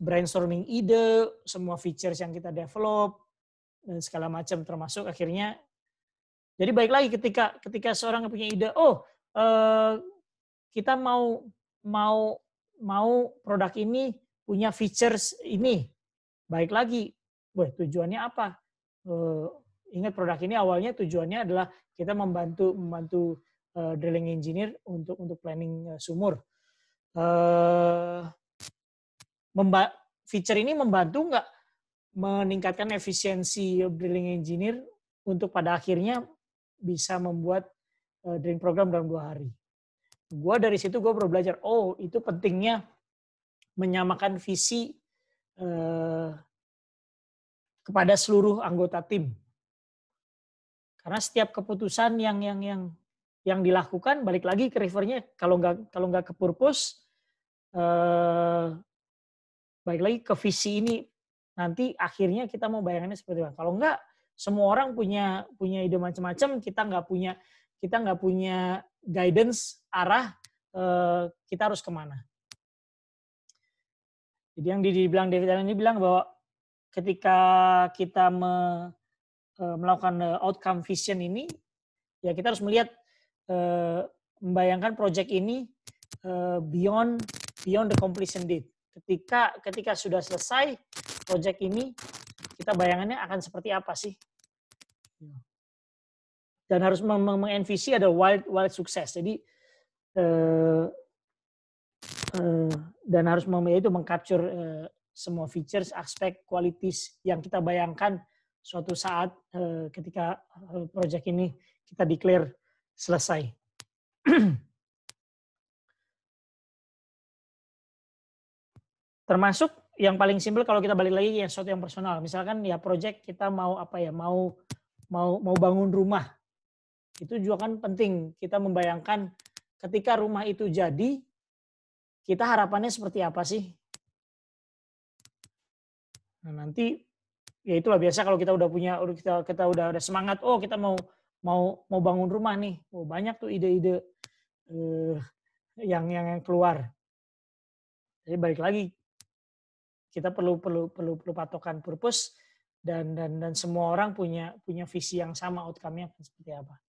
brainstorming ide, semua features yang kita develop, dan segala macam, termasuk akhirnya. Jadi baik lagi ketika seorang punya ide, kita mau produk ini punya features ini. Baik lagi, tujuannya apa? Ingat produk ini awalnya tujuannya adalah kita membantu drilling engineer untuk planning sumur. Feature ini membantu nggak meningkatkan efisiensi drilling engineer untuk pada akhirnya bisa membuat drilling program dalam 2 hari. Dari situ gue baru belajar, itu pentingnya menyamakan visi kepada seluruh anggota tim. Karena setiap keputusan yang dilakukan, balik lagi ke rivernya, kalau nggak ke purpose, balik lagi ke visi ini, nanti akhirnya kita mau bayangannya seperti apa. Kalau nggak, semua orang punya ide macam-macam, kita nggak punya guidance arah kita harus kemana. Jadi yang dibilang David Allen ini bilang bahwa ketika kita melakukan outcome vision ini, ya kita harus melihat, membayangkan project ini beyond the completion date. Ketika sudah selesai project ini, kita bayangannya akan seperti apa sih? Dan harus mengenvisi ada wild sukses. Jadi dan harus mengcapture semua features, aspek, qualities yang kita bayangkan suatu saat ketika project ini kita declare selesai. Termasuk yang paling simpel kalau kita balik lagi yang sesuatu yang personal. Misalkan ya project kita mau bangun rumah. Itu juga kan penting kita membayangkan ketika rumah itu jadi, kita harapannya seperti apa sih? Nah, nanti ya itulah biasa kalau kita udah punya, kita udah ada semangat, oh kita mau bangun rumah nih, oh banyak tuh ide-ide yang keluar. Jadi balik lagi, kita perlu patokan purpose dan semua orang punya visi yang sama, outcome-nya seperti apa.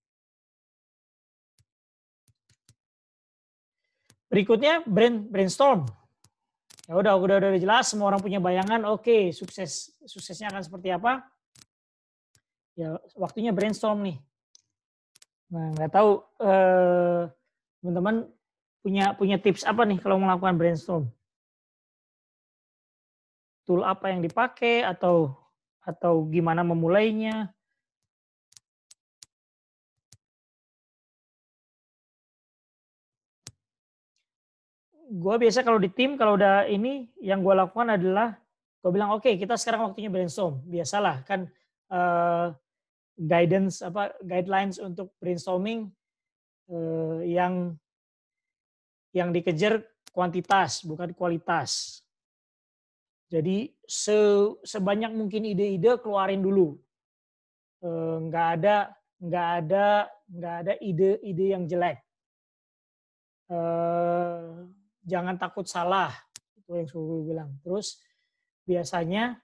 Berikutnya brainstorm. Ya udah jelas, semua orang punya bayangan, oke, suksesnya akan seperti apa. Ya waktunya brainstorm nih. Nah, nggak tahu teman-teman punya tips apa nih kalau melakukan brainstorm? Tool apa yang dipakai atau gimana memulainya? Gue biasa kalau di tim, kalau udah ini, yang gue lakukan adalah gue bilang oke, kita sekarang waktunya brainstorm. Biasalah kan guidelines untuk brainstorming yang dikejar kuantitas bukan kualitas. Jadi sebanyak mungkin ide-ide keluarin dulu. Nggak ada ide-ide yang jelek. Jangan takut salah, itu yang suruh gue bilang. Terus biasanya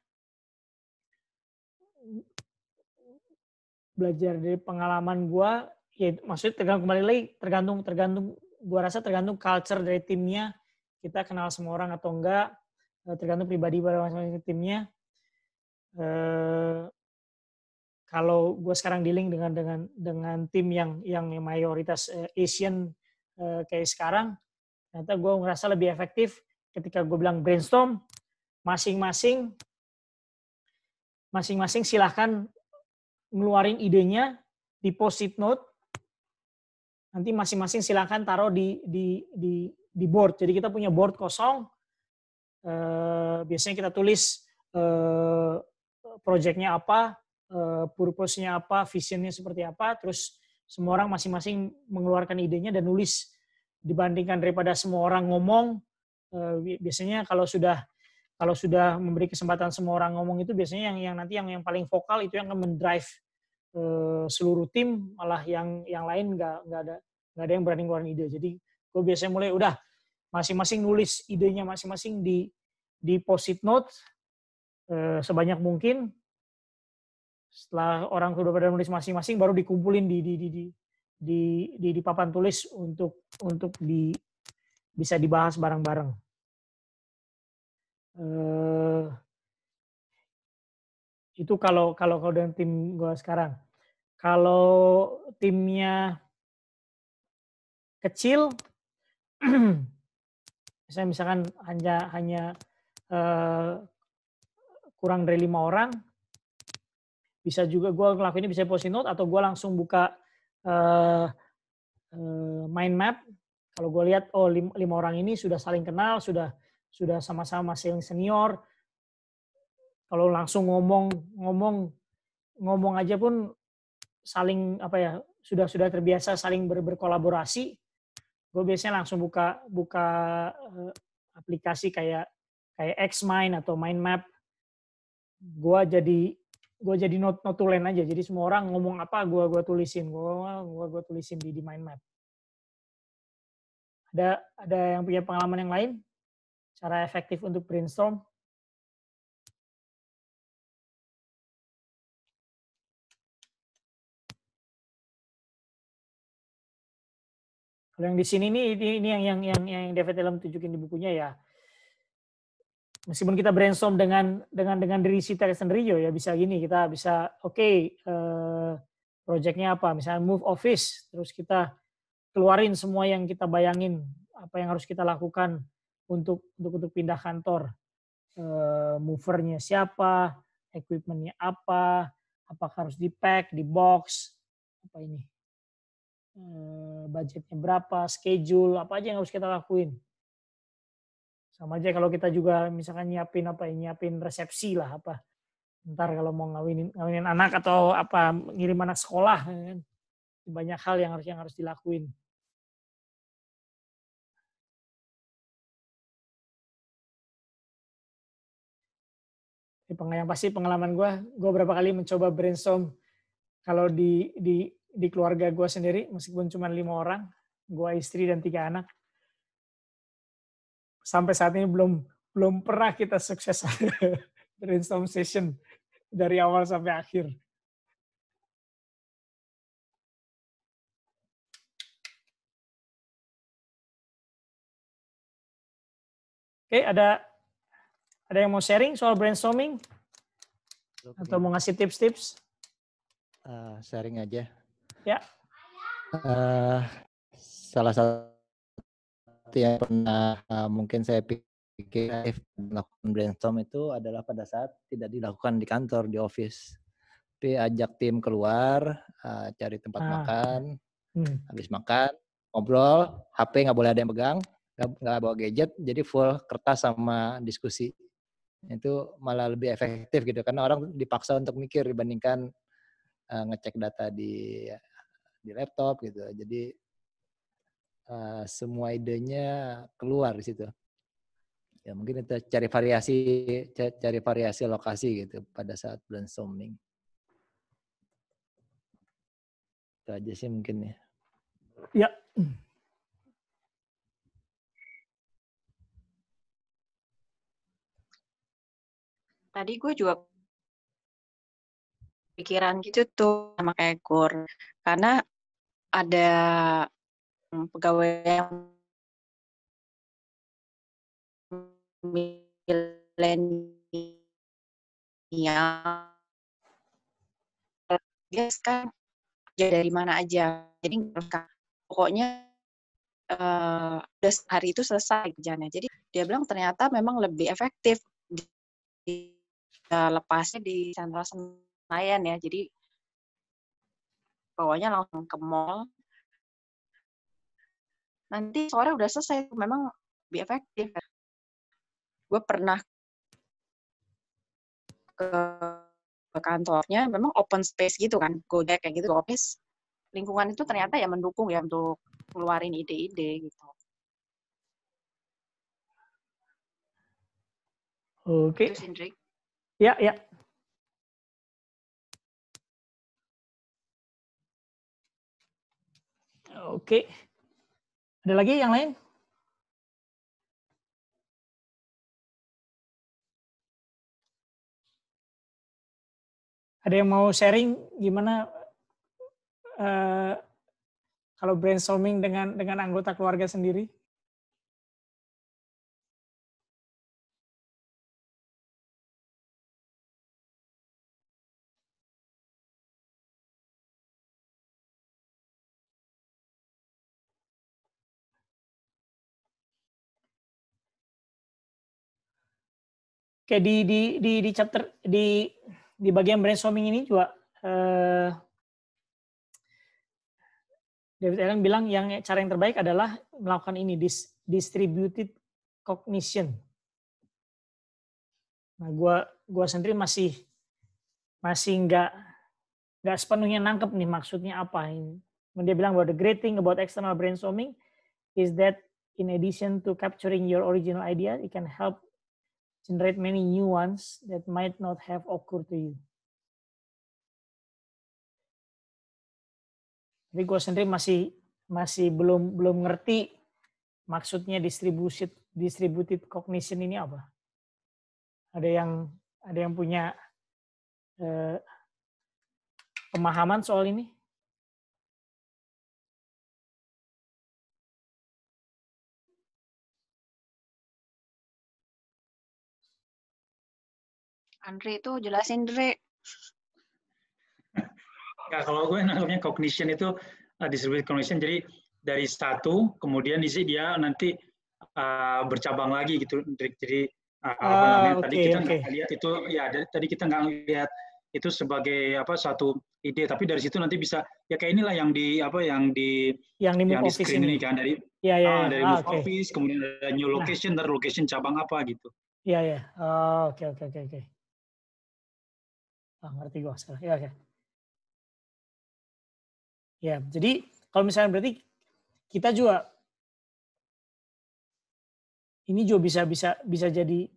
belajar dari pengalaman gue, ya maksudnya tergantung gue rasa tergantung culture dari timnya, kita kenal semua orang atau enggak, tergantung pribadi masing-masing timnya. Kalau gue sekarang dealing dengan tim yang mayoritas Asian kayak sekarang, ternyata gue ngerasa lebih efektif ketika gue bilang brainstorm, masing-masing silahkan ngeluarin idenya di post-it note, nanti masing-masing silahkan taruh di board. Jadi kita punya board kosong, biasanya kita tulis project-nya apa, purpose-nya apa, vision-nya seperti apa, terus semua orang masing-masing mengeluarkan idenya dan nulis. Dibandingkan daripada semua orang ngomong, biasanya kalau sudah memberi kesempatan semua orang ngomong itu biasanya yang paling vokal itu yang akan mendrive seluruh tim, malah yang lain nggak ada yang berani ngeluarin ide. Jadi gue biasanya mulai udah masing-masing nulis idenya masing-masing di post-it note sebanyak mungkin. Setelah orang sudah pada nulis masing-masing, baru dikumpulin di papan tulis untuk bisa dibahas bareng-bareng. Itu kalau dengan tim gue sekarang. Kalau timnya kecil, misalkan hanya kurang dari 5 orang, bisa juga gue ngelakuin ini, bisa post-it note atau gue langsung buka mind map. Kalau gue lihat, oh 5 orang ini sudah saling kenal, sudah sama-sama masing senior. Kalau langsung ngomong aja pun saling sudah terbiasa saling berkolaborasi. Gue biasanya langsung buka aplikasi kayak Xmind atau Mind Map. Gue jadi notulen aja. Jadi semua orang ngomong apa, gue tulisin. Gue tulisin di Mind Map. Ada yang punya pengalaman yang lain? Cara efektif untuk brainstorm? Kalau yang di sini ini yang David Allen tunjukin di bukunya ya. Meskipun kita brainstorm dengan diri kita sendiri ya bisa gini, kita bisa project-nya apa, misalnya move office, terus kita keluarin semua yang kita bayangin, apa yang harus kita lakukan untuk pindah kantor. Movernya siapa, equipment-nya apa, apakah harus di-pack, di-box, apa ini, budgetnya berapa, schedule, apa aja yang harus kita lakuin. Sama aja kalau kita juga misalkan nyiapin resepsi lah apa. Ntar kalau mau ngawinin anak atau apa, ngirim anak sekolah kan. Banyak hal yang harus dilakuin. Yang pasti pengalaman gue berapa kali mencoba brainstorm kalau di keluarga gue sendiri, meskipun cuma 5 orang, gue istri dan 3 anak, sampai saat ini belum pernah kita sukses brainstorm session dari awal sampai akhir. Oke, ada yang mau sharing soal brainstorming? Atau mau ngasih tips-tips? Sharing aja. Ya. Salah satu yang pernah mungkin saya pikir melakukan brainstorm itu adalah pada saat tidak dilakukan di kantor, di office. Tapi ajak tim keluar, cari tempat makan, habis makan, ngobrol, HP nggak boleh ada yang pegang, nggak bawa gadget, jadi full kertas sama diskusi. Itu malah lebih efektif gitu, karena orang dipaksa untuk mikir dibandingkan ngecek data di laptop gitu. Jadi semua idenya keluar di situ. Ya mungkin kita cari variasi lokasi gitu pada saat brainstorming. Itu aja sih mungkin ya. Ya. Tadi gue juga pikiran gitu tuh sama kayak Gur. Karena ada pegawai yang milenial, dia sekarang kerja dari mana aja. Jadi pokoknya udah hari itu selesai kerjanya. Jadi dia bilang ternyata memang lebih efektif lepasnya di Sentral Senayan ya. Jadi bawanya langsung ke mall. Nanti sore udah selesai. Memang lebih efektif. Gue pernah ke kantornya, memang open space gitu kan. Gojek kayak gitu, office. Lingkungan itu ternyata ya mendukung ya untuk keluarin ide-ide gitu. Oke. Itu Sindrik. Ya. Oke. Ada lagi yang lain? Ada yang mau sharing gimana kalau brainstorming dengan anggota keluarga sendiri? Oke, di chapter di bagian brainstorming ini juga David Allen bilang cara yang terbaik adalah melakukan ini, distributed cognition. Nah, gua sendiri masih nggak sepenuhnya nangkep nih maksudnya apa. Dia bilang bahwa the great thing about external brainstorming is that in addition to capturing your original idea, it can help generate many new ones that might not have occurred to you. Tapi gue sendiri masih belum ngerti maksudnya distributed cognition ini apa. Ada yang punya pemahaman soal ini? Andre itu jelasin, Dre. Nah, kalau gue nangkapnya cognition itu distributed cognition, jadi dari satu, kemudian dia nanti bercabang lagi gitu. Jadi tadi kita nggak lihat itu, ya tadi kita nggak lihat itu sebagai satu ide, tapi dari situ nanti bisa ya kayak inilah yang di screen ini kan dari move office, kemudian ada new location, dari location cabang apa gitu. Iya. Oke. Ngerti gue sekarang. Iya. Ya, jadi kalau misalnya berarti kita juga ini juga bisa jadi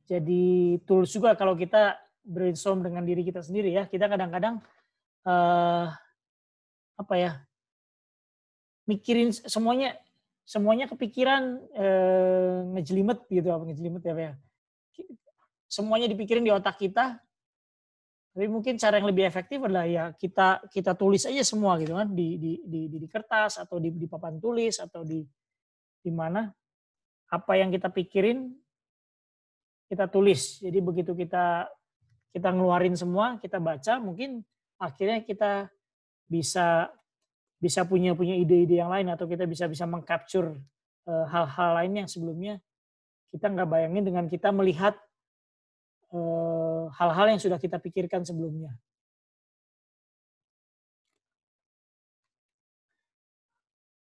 jadi tools juga kalau kita brainstorm dengan diri kita sendiri ya. Kita kadang-kadang mikirin semuanya kepikiran ngejelimet gitu, semuanya dipikirin di otak kita. Tapi mungkin cara yang lebih efektif adalah ya kita tulis aja semua gitu kan di kertas atau di papan tulis atau di mana apa yang kita pikirin kita tulis. Jadi begitu kita ngeluarin semua, kita baca, mungkin akhirnya kita bisa punya ide-ide yang lain atau kita bisa mengcapture hal-hal lain yang sebelumnya kita nggak bayangin dengan kita melihat hal-hal yang sudah kita pikirkan sebelumnya.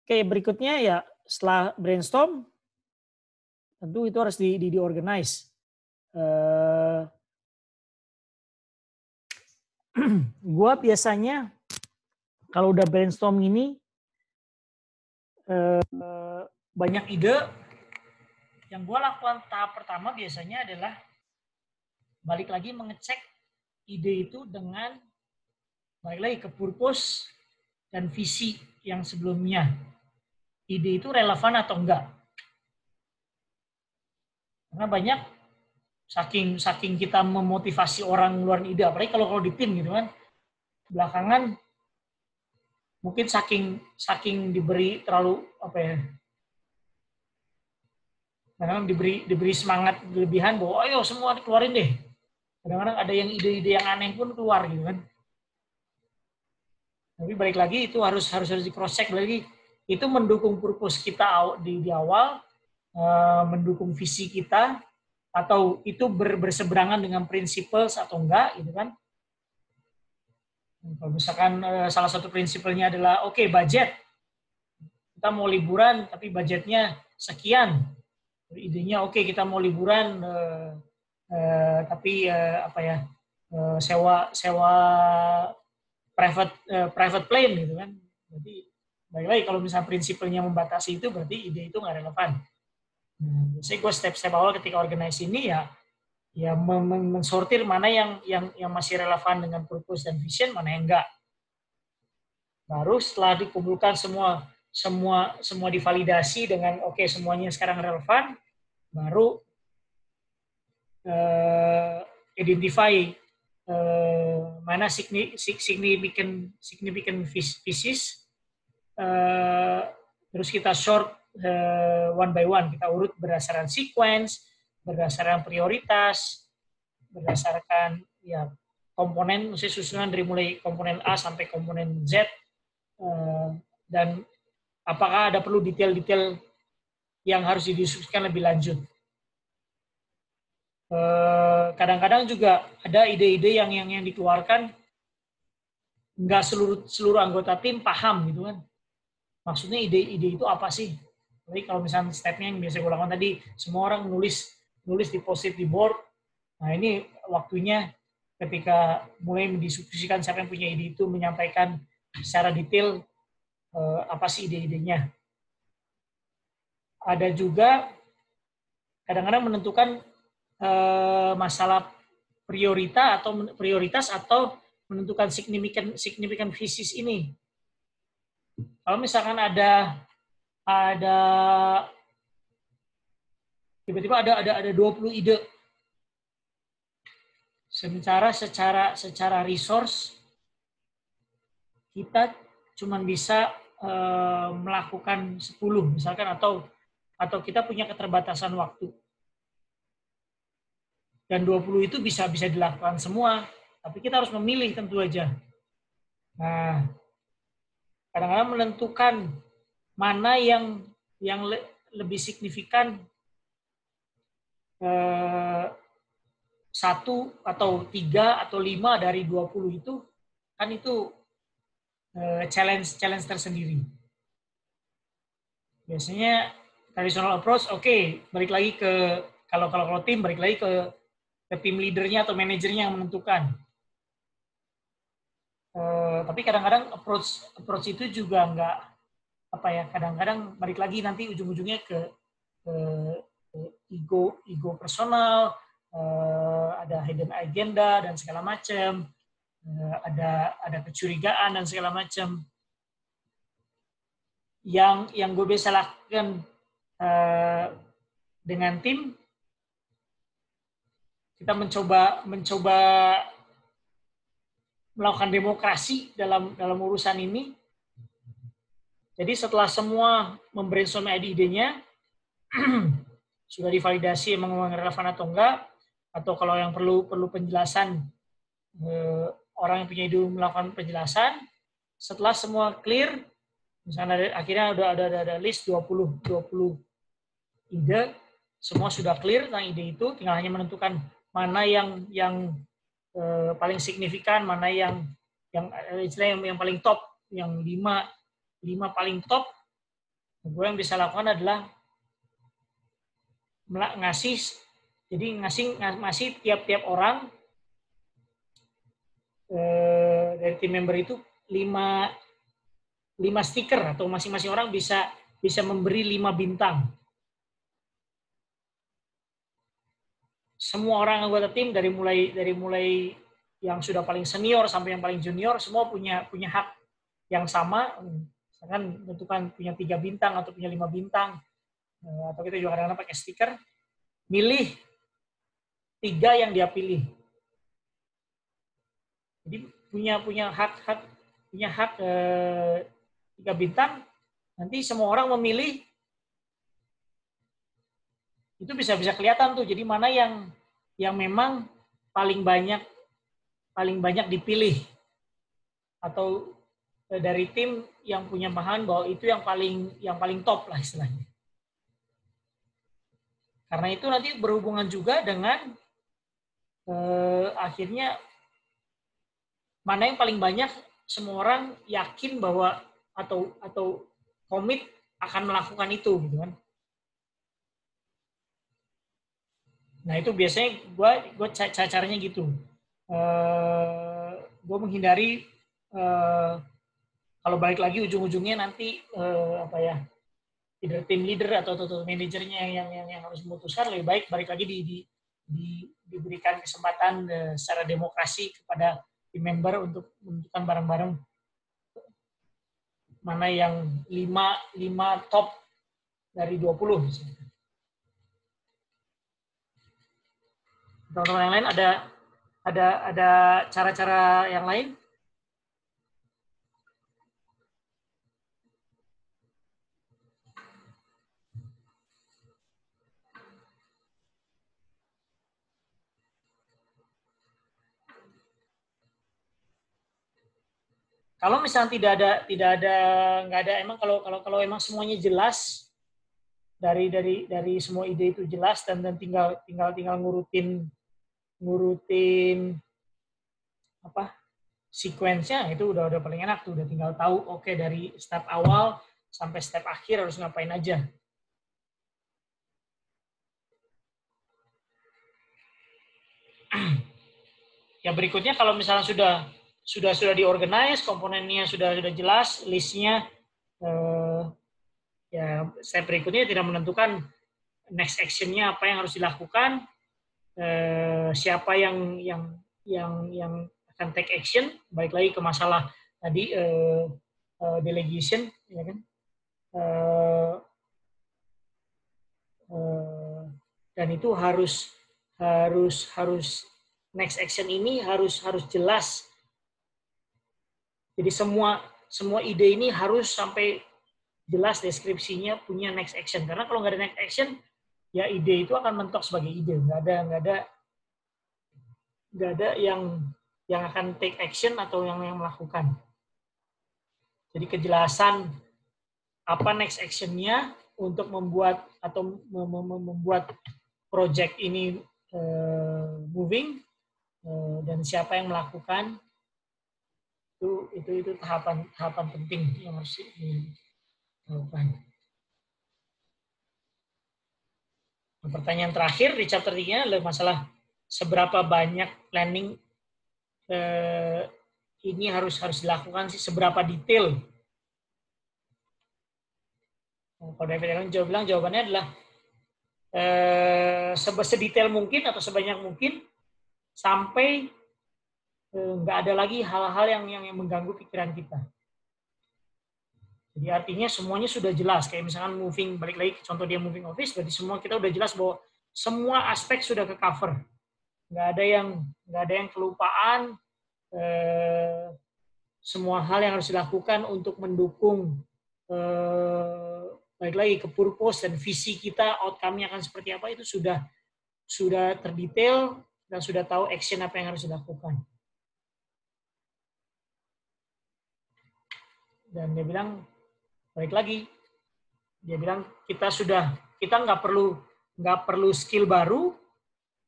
Oke, berikutnya ya setelah brainstorm, tentu itu harus di-organize. Gua biasanya kalau udah brainstorm ini banyak ide, yang gua lakukan tahap pertama biasanya adalah balik lagi mengecek ide itu dengan balik lagi ke purpose dan visi yang sebelumnya. Ide itu relevan atau enggak? Karena banyak saking kita memotivasi orang ngeluarin ide, apalagi kalau di tim gitu kan, belakangan mungkin saking diberi terlalu kadang diberi semangat berlebihan bahwa ayo semua dikeluarin deh. Kadang-kadang ada yang ide-ide yang aneh pun keluar gitu kan. Tapi balik lagi itu harus di cross check lagi. Itu mendukung purpose kita di awal, mendukung visi kita, atau itu berseberangan dengan principles atau enggak gitu kan. Kalau misalkan salah satu prinsipalnya adalah oke, budget. Kita mau liburan tapi budgetnya sekian. Idenya oke, kita mau liburan tapi sewa private plane gitu kan. Jadi baik-baik kalau misalnya prinsipalnya membatasi itu berarti ide itu nggak relevan. Nah, biasanya gue step awal ketika organize ini ya mensortir mana yang masih relevan dengan purpose dan vision, mana yang enggak. Baru setelah dikumpulkan semua divalidasi dengan oke, semuanya sekarang relevan, baru identify mana significant pieces, terus kita short one by one, kita urut berdasarkan sequence, berdasarkan prioritas, berdasarkan ya komponen, misalnya susunan dari mulai komponen A sampai komponen Z, dan apakah ada perlu detail-detail yang harus didiskusikan lebih lanjut. Kadang-kadang juga ada ide-ide yang dikeluarkan nggak seluruh anggota tim paham gitu kan. Maksudnya ide itu apa sih? Jadi kalau misalnya stepnya yang biasa gue lakukan tadi, semua orang nulis di post-it di board. Nah ini waktunya ketika mulai mendiskusikan siapa yang punya ide itu, menyampaikan secara detail apa sih ide-idenya. Ada juga kadang-kadang menentukan masalah prioritas atau menentukan signifikan pieces ini. Kalau misalkan ada tiba-tiba ada 20 ide. Sementara secara resource kita cuma bisa melakukan 10 misalkan, atau kita punya keterbatasan waktu. Dan 20 itu bisa dilakukan semua, tapi kita harus memilih tentu aja. Nah, kadang-kadang menentukan mana yang lebih signifikan, 1 atau 3 atau 5 dari 20 itu, kan itu challenge tersendiri. Biasanya traditional approach, balik lagi ke kalau tim, balik lagi ke tim leadernya atau manajernya yang menentukan. Tapi kadang-kadang approach itu juga nggak kadang-kadang balik lagi nanti ujung-ujungnya ke ego personal, ada hidden agenda dan segala macam, ada kecurigaan dan segala macam. Yang gue bisa lakukan dengan tim, kita mencoba melakukan demokrasi dalam urusan ini. Jadi setelah semua membrainstorm ide-idenya, sudah divalidasi memang relevan atau enggak, atau kalau yang perlu penjelasan, orang yang punya ide melakukan penjelasan. Setelah semua clear, misalnya akhirnya ada list 20 ide, semua sudah clear tentang ide itu, tinggal hanya menentukan mana yang paling signifikan, mana yang paling top, yang 5 paling top. Gue yang bisa lakukan adalah ngasih tiap-tiap orang dari tim member itu 5 stiker, atau masing-masing orang bisa memberi 5 bintang. Semua orang anggota tim dari mulai yang sudah paling senior sampai yang paling junior, semua punya hak yang sama. Misalkan tentukan punya 3 bintang atau punya 5 bintang, atau kita juga kadang-kadang pakai stiker, milih 3 yang dia pilih. Jadi punya hak 3 bintang, nanti semua orang memilih, itu bisa kelihatan tuh. Jadi mana yang memang paling banyak dipilih, atau dari tim yang punya paham bahwa itu yang paling top lah istilahnya. Karena itu nanti berhubungan juga dengan akhirnya mana yang paling banyak semua orang yakin bahwa atau komit akan melakukan itu, gitu kan. Nah itu biasanya gue caranya gitu. Gue menghindari kalau balik lagi ujung-ujungnya nanti either tim leader atau manajernya yang harus memutuskan, lebih baik balik lagi diberikan kesempatan secara demokrasi kepada tim member untuk menentukan bareng-bareng mana yang 5 top dari 20 misalnya. Teman-teman yang lain ada cara-cara yang lain? Kalau misalnya nggak ada, emang kalau emang semuanya jelas, dari semua ide itu jelas, dan tinggal ngurutin sequence-nya, itu udah paling enak tuh. Udah tinggal tahu dari step awal sampai step akhir harus ngapain aja. Ya berikutnya, kalau misalnya sudah diorganize, komponennya sudah jelas, listnya, ya step berikutnya tidak menentukan next action-nya apa yang harus dilakukan, siapa yang akan take action. Balik lagi ke masalah tadi, delegation, ya kan? Dan itu harus next action ini harus jelas. Jadi semua ide ini harus sampai jelas deskripsinya, punya next action. Karena kalau nggak ada next action, ya ide itu akan mentok sebagai ide. Nggak ada yang akan take action atau yang melakukan. Jadi kejelasan apa next action-nya untuk membuat project ini moving, dan siapa yang melakukan, itu tahapan penting yang harus dilakukan. Pertanyaan terakhir di chapter 3 adalah masalah seberapa banyak planning ini harus dilakukan sih, seberapa detail. Kalau David Allen bilang jawabannya adalah sedetail mungkin atau sebanyak mungkin sampai nggak ada lagi hal-hal yang mengganggu pikiran kita. Jadi artinya semuanya sudah jelas. Kayak misalkan moving, balik lagi contoh dia moving office, berarti semua kita udah jelas bahwa semua aspek sudah ke cover. Nggak ada yang kelupaan. Semua hal yang harus dilakukan untuk mendukung balik lagi ke purpose dan visi kita, outcome-nya akan seperti apa, itu sudah terdetail dan sudah tahu action apa yang harus dilakukan. Dan dia bilang, balik lagi, dia bilang kita nggak perlu skill baru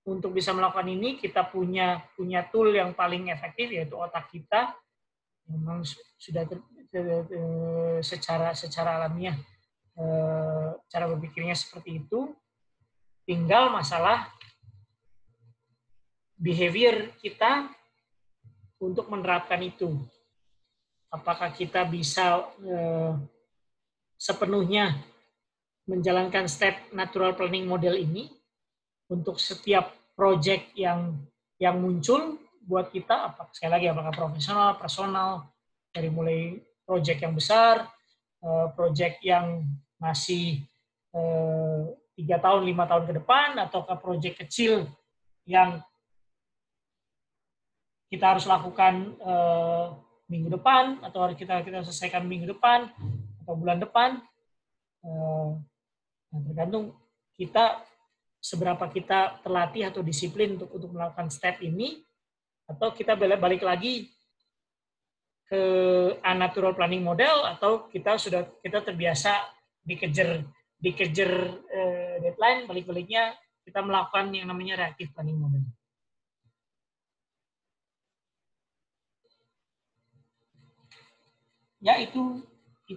untuk bisa melakukan ini. Kita punya tool yang paling efektif, yaitu otak kita. Memang sudah secara alamiah cara berpikirnya seperti itu. Tinggal masalah behavior kita untuk menerapkan itu. Apakah kita bisa sepenuhnya menjalankan step natural planning model ini untuk setiap project yang muncul buat kita, sekali lagi apakah profesional, personal, dari mulai project yang besar, project yang masih 3 tahun, 5 tahun ke depan, ataukah project kecil yang kita harus lakukan minggu depan, atau harus kita selesaikan minggu depan atau bulan depan. Tergantung kita seberapa kita terlatih atau disiplin untuk melakukan step ini, atau kita balik lagi ke unnatural planning model, atau kita terbiasa dikejar deadline, balik-baliknya kita melakukan yang namanya reactive planning model. Ya, itu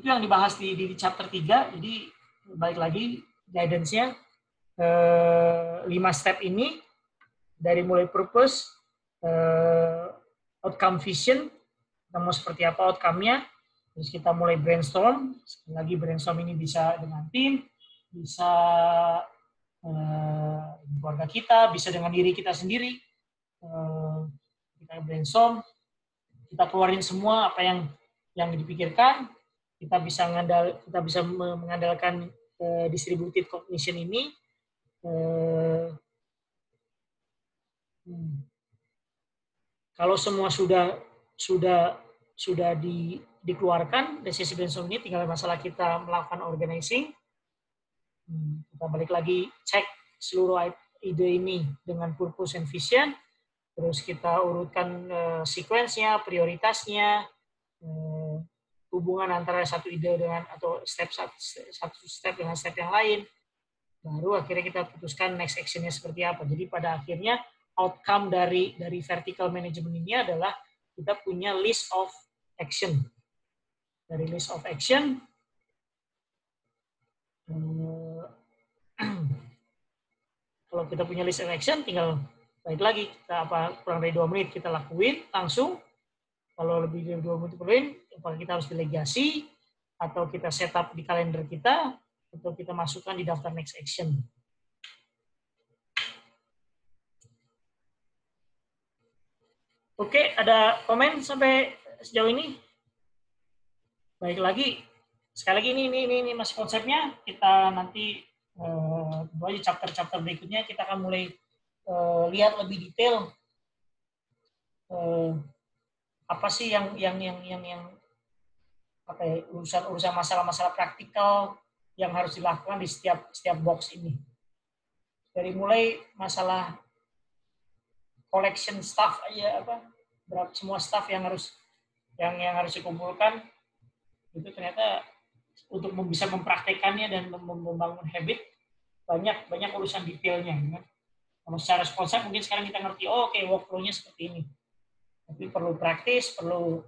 yang dibahas di chapter 3. Jadi balik lagi guidance-nya 5 step ini, dari mulai purpose, outcome vision, kita mau seperti apa outcome-nya, terus kita mulai brainstorm. Sekali lagi brainstorm ini bisa dengan tim, bisa keluarga kita, bisa dengan diri kita sendiri. Kita brainstorm, kita keluarin semua apa yang dipikirkan. Kita bisa mengandalkan distributed cognition ini. Kalau semua sudah dikeluarkan dari sesi brainstorm ini, tinggal masalah kita melakukan organizing. Kita balik lagi cek seluruh ide ini dengan purpose and vision, terus kita urutkan sequence-nya, prioritasnya, hubungan antara satu ide dengan atau satu step dengan step yang lain. Baru akhirnya kita putuskan next action-nya seperti apa. Jadi pada akhirnya outcome dari vertical management ini adalah kita punya list of action. Dari list of action, kalau kita punya list of action, tinggal balik lagi, kita kurang dari 2 menit kita lakuin langsung. Kalau lebih dari 2 menit lakuin, apakah kita harus delegasi, atau kita setup di kalender kita, atau kita masukkan di daftar next action. Oke, ada komen sampai sejauh ini? Baik lagi, sekali lagi ini masih konsepnya. Kita nanti chapter-chapter berikutnya kita akan mulai lihat lebih detail apa sih yang urusan masalah-masalah praktikal yang harus dilakukan di setiap box ini. Dari mulai masalah collection staff aja, berapa semua staff yang harus dikumpulkan, itu ternyata untuk bisa mempraktekannya dan membangun habit banyak urusan detailnya, kan? Kalau secara konsep mungkin sekarang kita ngerti, oke, workflow-nya seperti ini, tapi perlu praktis, perlu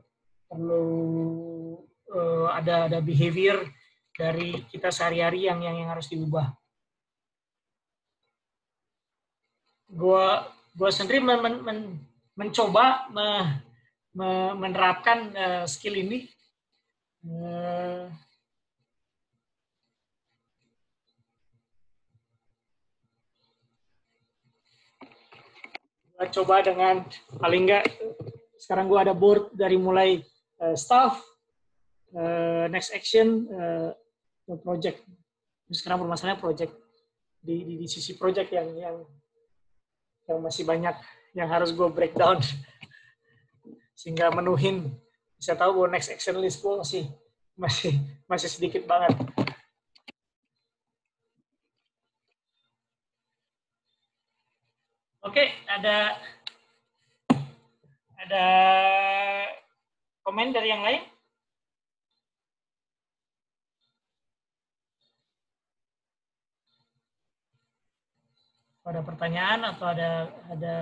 ada behavior dari kita sehari-hari yang harus diubah. Gue sendiri mencoba menerapkan skill ini. coba dengan paling enggak sekarang gue ada board dari mulai staff, next action, project. Sekarang permasalahannya project di sisi project yang masih banyak yang harus gue breakdown sehingga menuhin, bisa tahu bahwa next action list gue masih sedikit banget. Oke, ada komen dari yang lain? Ada pertanyaan atau ada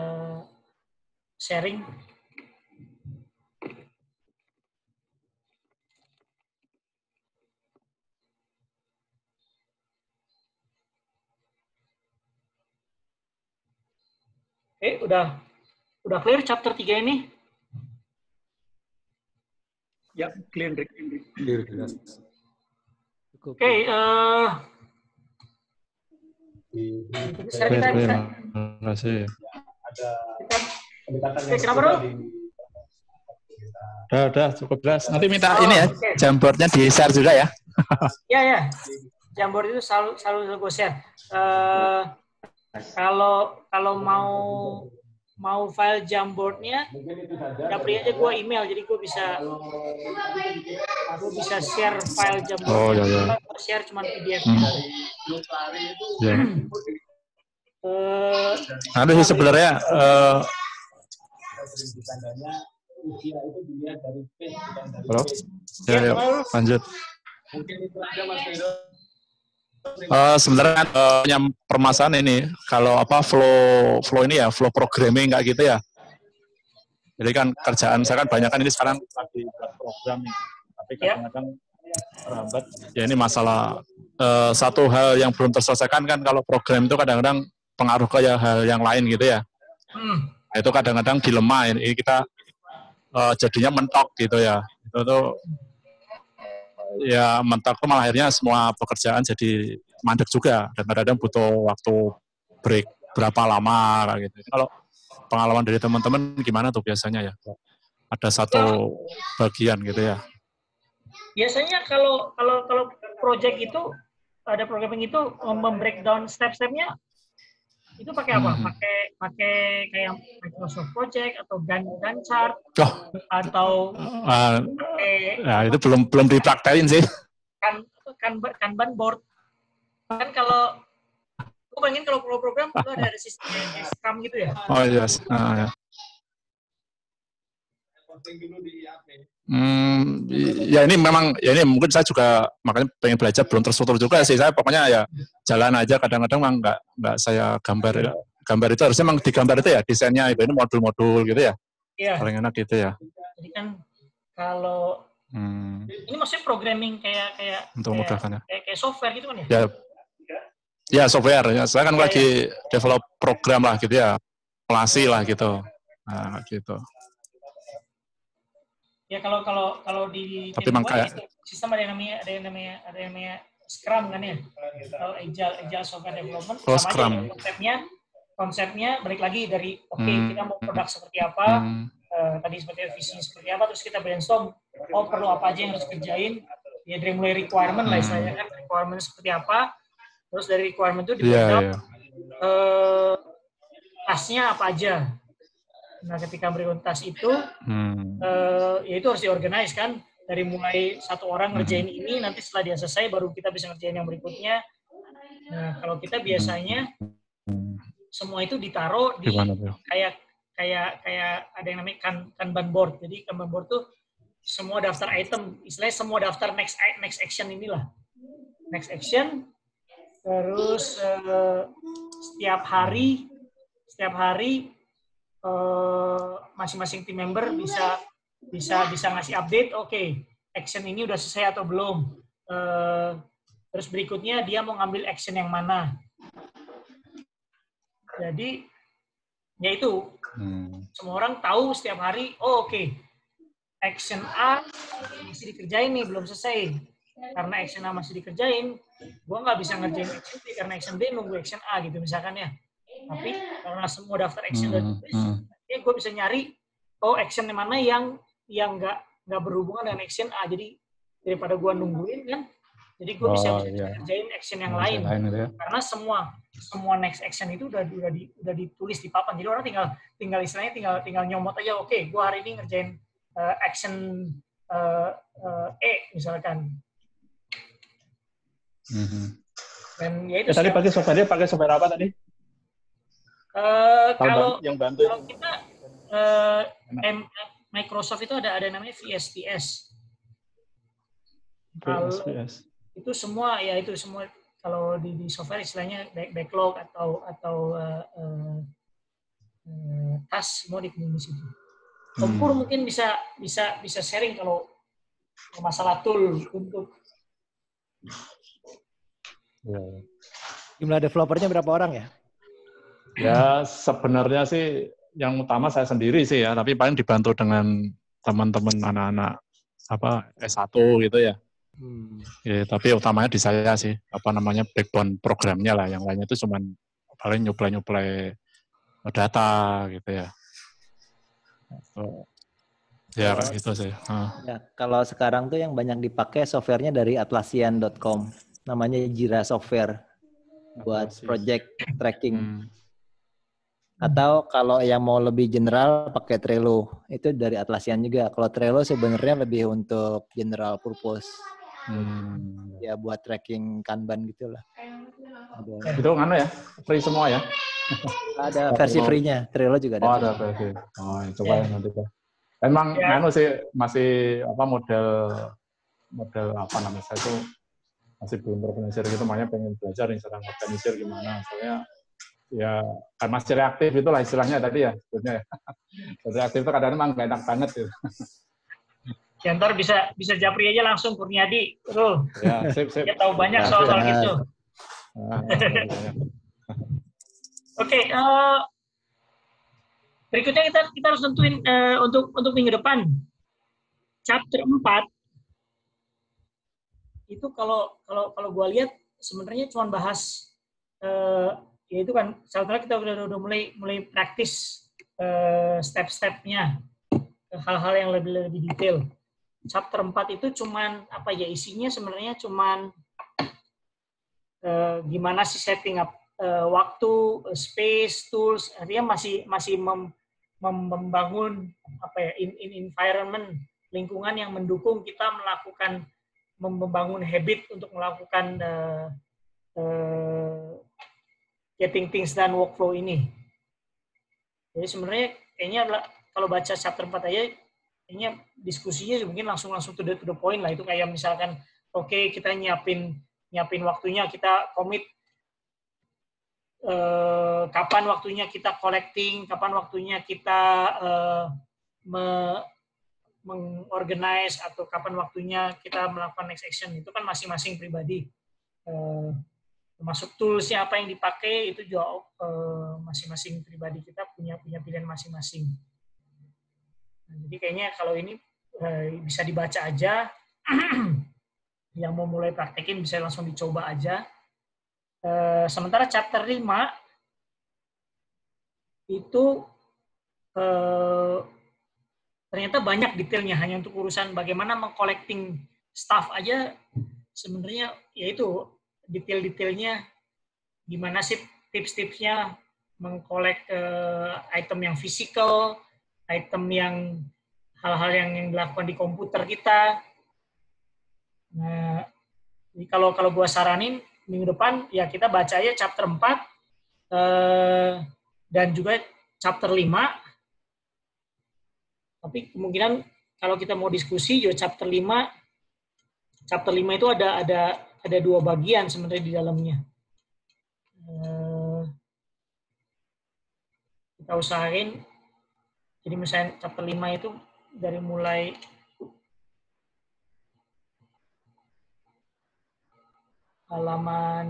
sharing? Udah clear chapter 3 ini? Ya, clear. Clear, jelas. Oke, sekarang kita Terima kasih. kenapa dong? Udah, cukup jelas. Nanti minta ini ya, Jamboardnya di-share juga ya. Ya. Jamboard itu selalu gue share. Kalau mau file Jamboardnya, dapet aja gue email, jadi gue bisa share file Jamboard. Oh ya. Share cuma PDF. Ya. Nanti sih sebenarnya halo? Ya, lanjut. Sebenarnya punya permasalahan ini kalau flow ini ya, flow programming kayak gitu ya. Jadi kan kerjaan saya kan banyak kan ini sekarang lagi buat program nih, tapi kadang-kadang terhambat. Ya ini masalah satu hal yang belum terselesaikan kan kalau program itu kadang-kadang pengaruh ke hal yang lain gitu ya. Nah, itu kadang-kadang dilema ini kita jadinya mentok gitu ya. Itu tuh ya mentok tuh malah akhirnya semua pekerjaan jadi mandek juga dan kadang-kadang butuh waktu break berapa lama kayak gitu. Kalau pengalaman dari teman-teman gimana tuh biasanya ya? Ada satu bagian gitu ya. Biasanya kalau project itu ada programming itu membreakdown step-stepnya itu pakai apa? Pakai kayak Microsoft Project atau Gantt chart atau nah itu belum dipraktekin sih. Kanban board. Kan kalau aku pengen kalau program itu ada sistem Scrum gitu ya. Oh iya. Yes. Ya. Ya ini memang ya ini mungkin saya juga makanya pengen belajar belum terstruktur juga sih. Saya pokoknya ya jalan aja, kadang-kadang memang nggak saya gambar itu harusnya memang digambar itu ya desainnya itu, ini modul-modul gitu ya. Iya. Paling enak gitu ya. Jadi kan kalau ini maksudnya programming kayak untuk memudahkan ya. Kayak software gitu kan ya? Ya software. Ya. Saya kan lagi develop program lah gitu ya, aplikasi lah gitu. Nah gitu. Ya kalau di tapi memang kayak sistem ada yang namanya Scrum kan ya. Kalau Agile Software Development sama Scrum. Aja konsepnya balik lagi dari kita mau produk seperti apa, tadi seperti visinya seperti apa, terus kita brainstorm perlu apa aja yang harus kerjain ya, dari mulai requirement lah istilahnya kan, requirement seperti apa, terus dari requirement itu dibuat tasnya apa aja. Nah, ketika berikut tas itu, ya itu harus diorganize kan, dari mulai satu orang ngerjain ini, nanti setelah dia selesai baru kita bisa ngerjain yang berikutnya. Nah, kalau kita biasanya semua itu ditaruh di kayak ada yang namanya Kanban board. Jadi Kanban board tuh semua daftar item, istilahnya semua daftar next action inilah. Next action, terus setiap hari masing-masing team member bisa ngasih update, action ini udah selesai atau belum. Terus berikutnya dia mau ngambil action yang mana. Jadi ya itu semua orang tahu setiap hari, action A masih dikerjain nih, belum selesai. Karena action A masih dikerjain, gua nggak bisa ngerjain action B karena action B nunggu action A gitu misalkan ya. Tapi karena semua daftar action udah tulis, gue bisa nyari action yang mana yang nggak berhubungan dengan action A. Jadi daripada gue nungguin kan, jadi gue bisa kerjain action yang lain. Karena semua next action itu udah ditulis di papan. Jadi orang tinggal istilahnya tinggal nyomot aja. Oke, gue hari ini ngerjain action E misalkan. Dan ya itu. Tadi pakai software apa tadi? Kalau yang bantu kita Microsoft itu ada namanya VSPS. VSPS. Itu semua kalau di software istilahnya backlog atau task semua dikumpulin di situ. Kompur mungkin bisa sharing kalau masalah tool untuk Jumlah developernya berapa orang ya? Ya sebenarnya sih yang utama saya sendiri sih ya, tapi paling dibantu dengan teman-teman anak-anak S1 gitu ya. Ya, tapi utamanya di saya sih, backbone programnya lah, yang lainnya itu cuman paling nyuplai data gitu ya. Ya kayak gitu sih. Ya, kalau sekarang tuh yang banyak dipakai softwarenya dari Atlassian.com, namanya Jira Software buat project tracking. Atau kalau yang mau lebih general pakai Trello, itu dari Atlassian juga. Kalau Trello sebenarnya lebih untuk general purpose. Ya buat tracking Kanban gitulah. Itu ya, free semua ya? Ada versi free-nya, Trello juga ada. Oh, ada versi. Oh, coba nanti deh. Emang sih masih model saya itu masih belum terorganisir gitu, makanya pengen belajar nih cara organisir gimana. Soalnya ya kan masih reaktif itulah istilahnya tadi ya sebetulnya. Reaktif itu kadang-kadang memang nggak enak banget gitu. Ya, ntar bisa japri aja langsung Kurniadi. Ya, sip. Dia tahu banyak soal gitu. Oke, berikutnya kita harus tentuin untuk minggu depan. Chapter 4 itu kalau gue lihat sebenarnya cuma bahas ya itu kan setelah kita udah mulai praktis step-stepnya, hal-hal yang lebih detail. Chapter 4 itu cuman isinya sebenarnya cuman gimana sih setting up waktu, space, tools, artinya masih membangun environment, lingkungan yang mendukung kita membangun habit untuk melakukan getting things done workflow ini. Jadi sebenarnya kayaknya kalau baca chapter 4 aja kayaknya diskusinya mungkin langsung to the point lah. Itu kayak misalkan kita nyiapin waktunya, kita komit kapan waktunya kita collecting, kapan waktunya kita mengorganize, atau kapan waktunya kita melakukan next action. Itu kan masing-masing pribadi. Termasuk toolsnya apa yang dipakai itu juga masing-masing pribadi kita punya pilihan masing-masing. Nah, jadi kayaknya kalau ini bisa dibaca aja. Yang mau mulai praktekin bisa langsung dicoba aja. Sementara chapter 5 itu ternyata banyak detailnya, hanya untuk urusan bagaimana mengcollecting staff aja sebenarnya, yaitu detail-detailnya gimana sih tips-tipsnya mengkolek item yang fisikal, item yang hal-hal yang dilakukan di komputer kita. Nah, jadi kalau gue saranin minggu depan ya kita baca aja chapter 4 dan juga chapter 5. Tapi kemungkinan kalau kita mau diskusi juga chapter 5 itu ada 2 bagian sebenarnya di dalamnya. Kita usahain jadi misalnya chapter 5 itu dari mulai halaman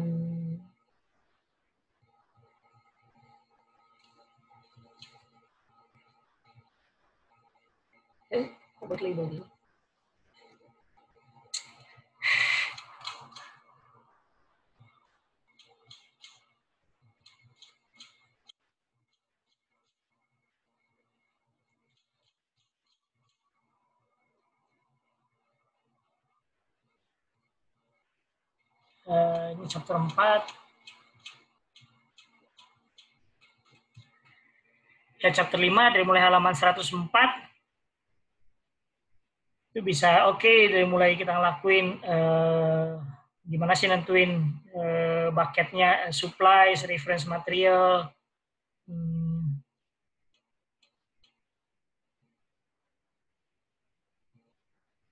Ini chapter 4. Ya, chapter 5 dari mulai halaman 104. Itu bisa dari mulai kita ngelakuin gimana sih nentuin bucketnya, supplies, reference material,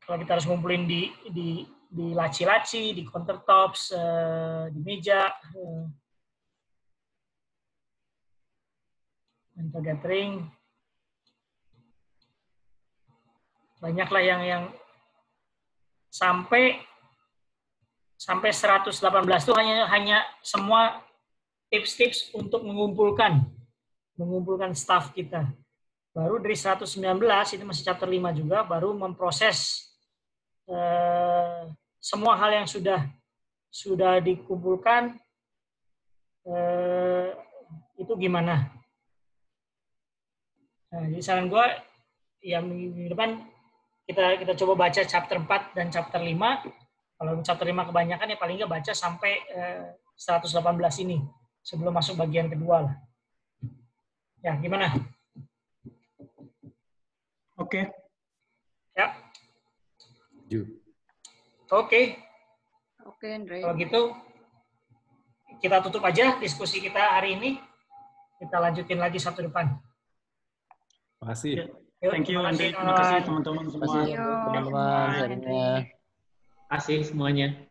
kalau kita harus ngumpulin di laci-laci, di countertops, di meja, mental gathering, banyaklah yang sampai 118 itu hanya semua tips-tips untuk mengumpulkan staff kita. Baru dari 119 itu masih chapter 5 juga, baru memproses semua hal yang sudah dikumpulkan itu gimana. Nah, jadi saran gue yang minggu depan kita coba baca chapter 4 dan chapter 5. Kalau chapter 5 kebanyakan ya paling nggak baca sampai 118 ini sebelum masuk bagian kedua lah. Ya, gimana? Oke. Ya. Oke, Andre. Kalau gitu kita tutup aja diskusi kita hari ini. Kita lanjutin lagi Sabtu depan. Terima kasih. Thank you, Andre. Terima kasih teman-teman semua. Terima kasih teman-teman. Terima kasih semuanya.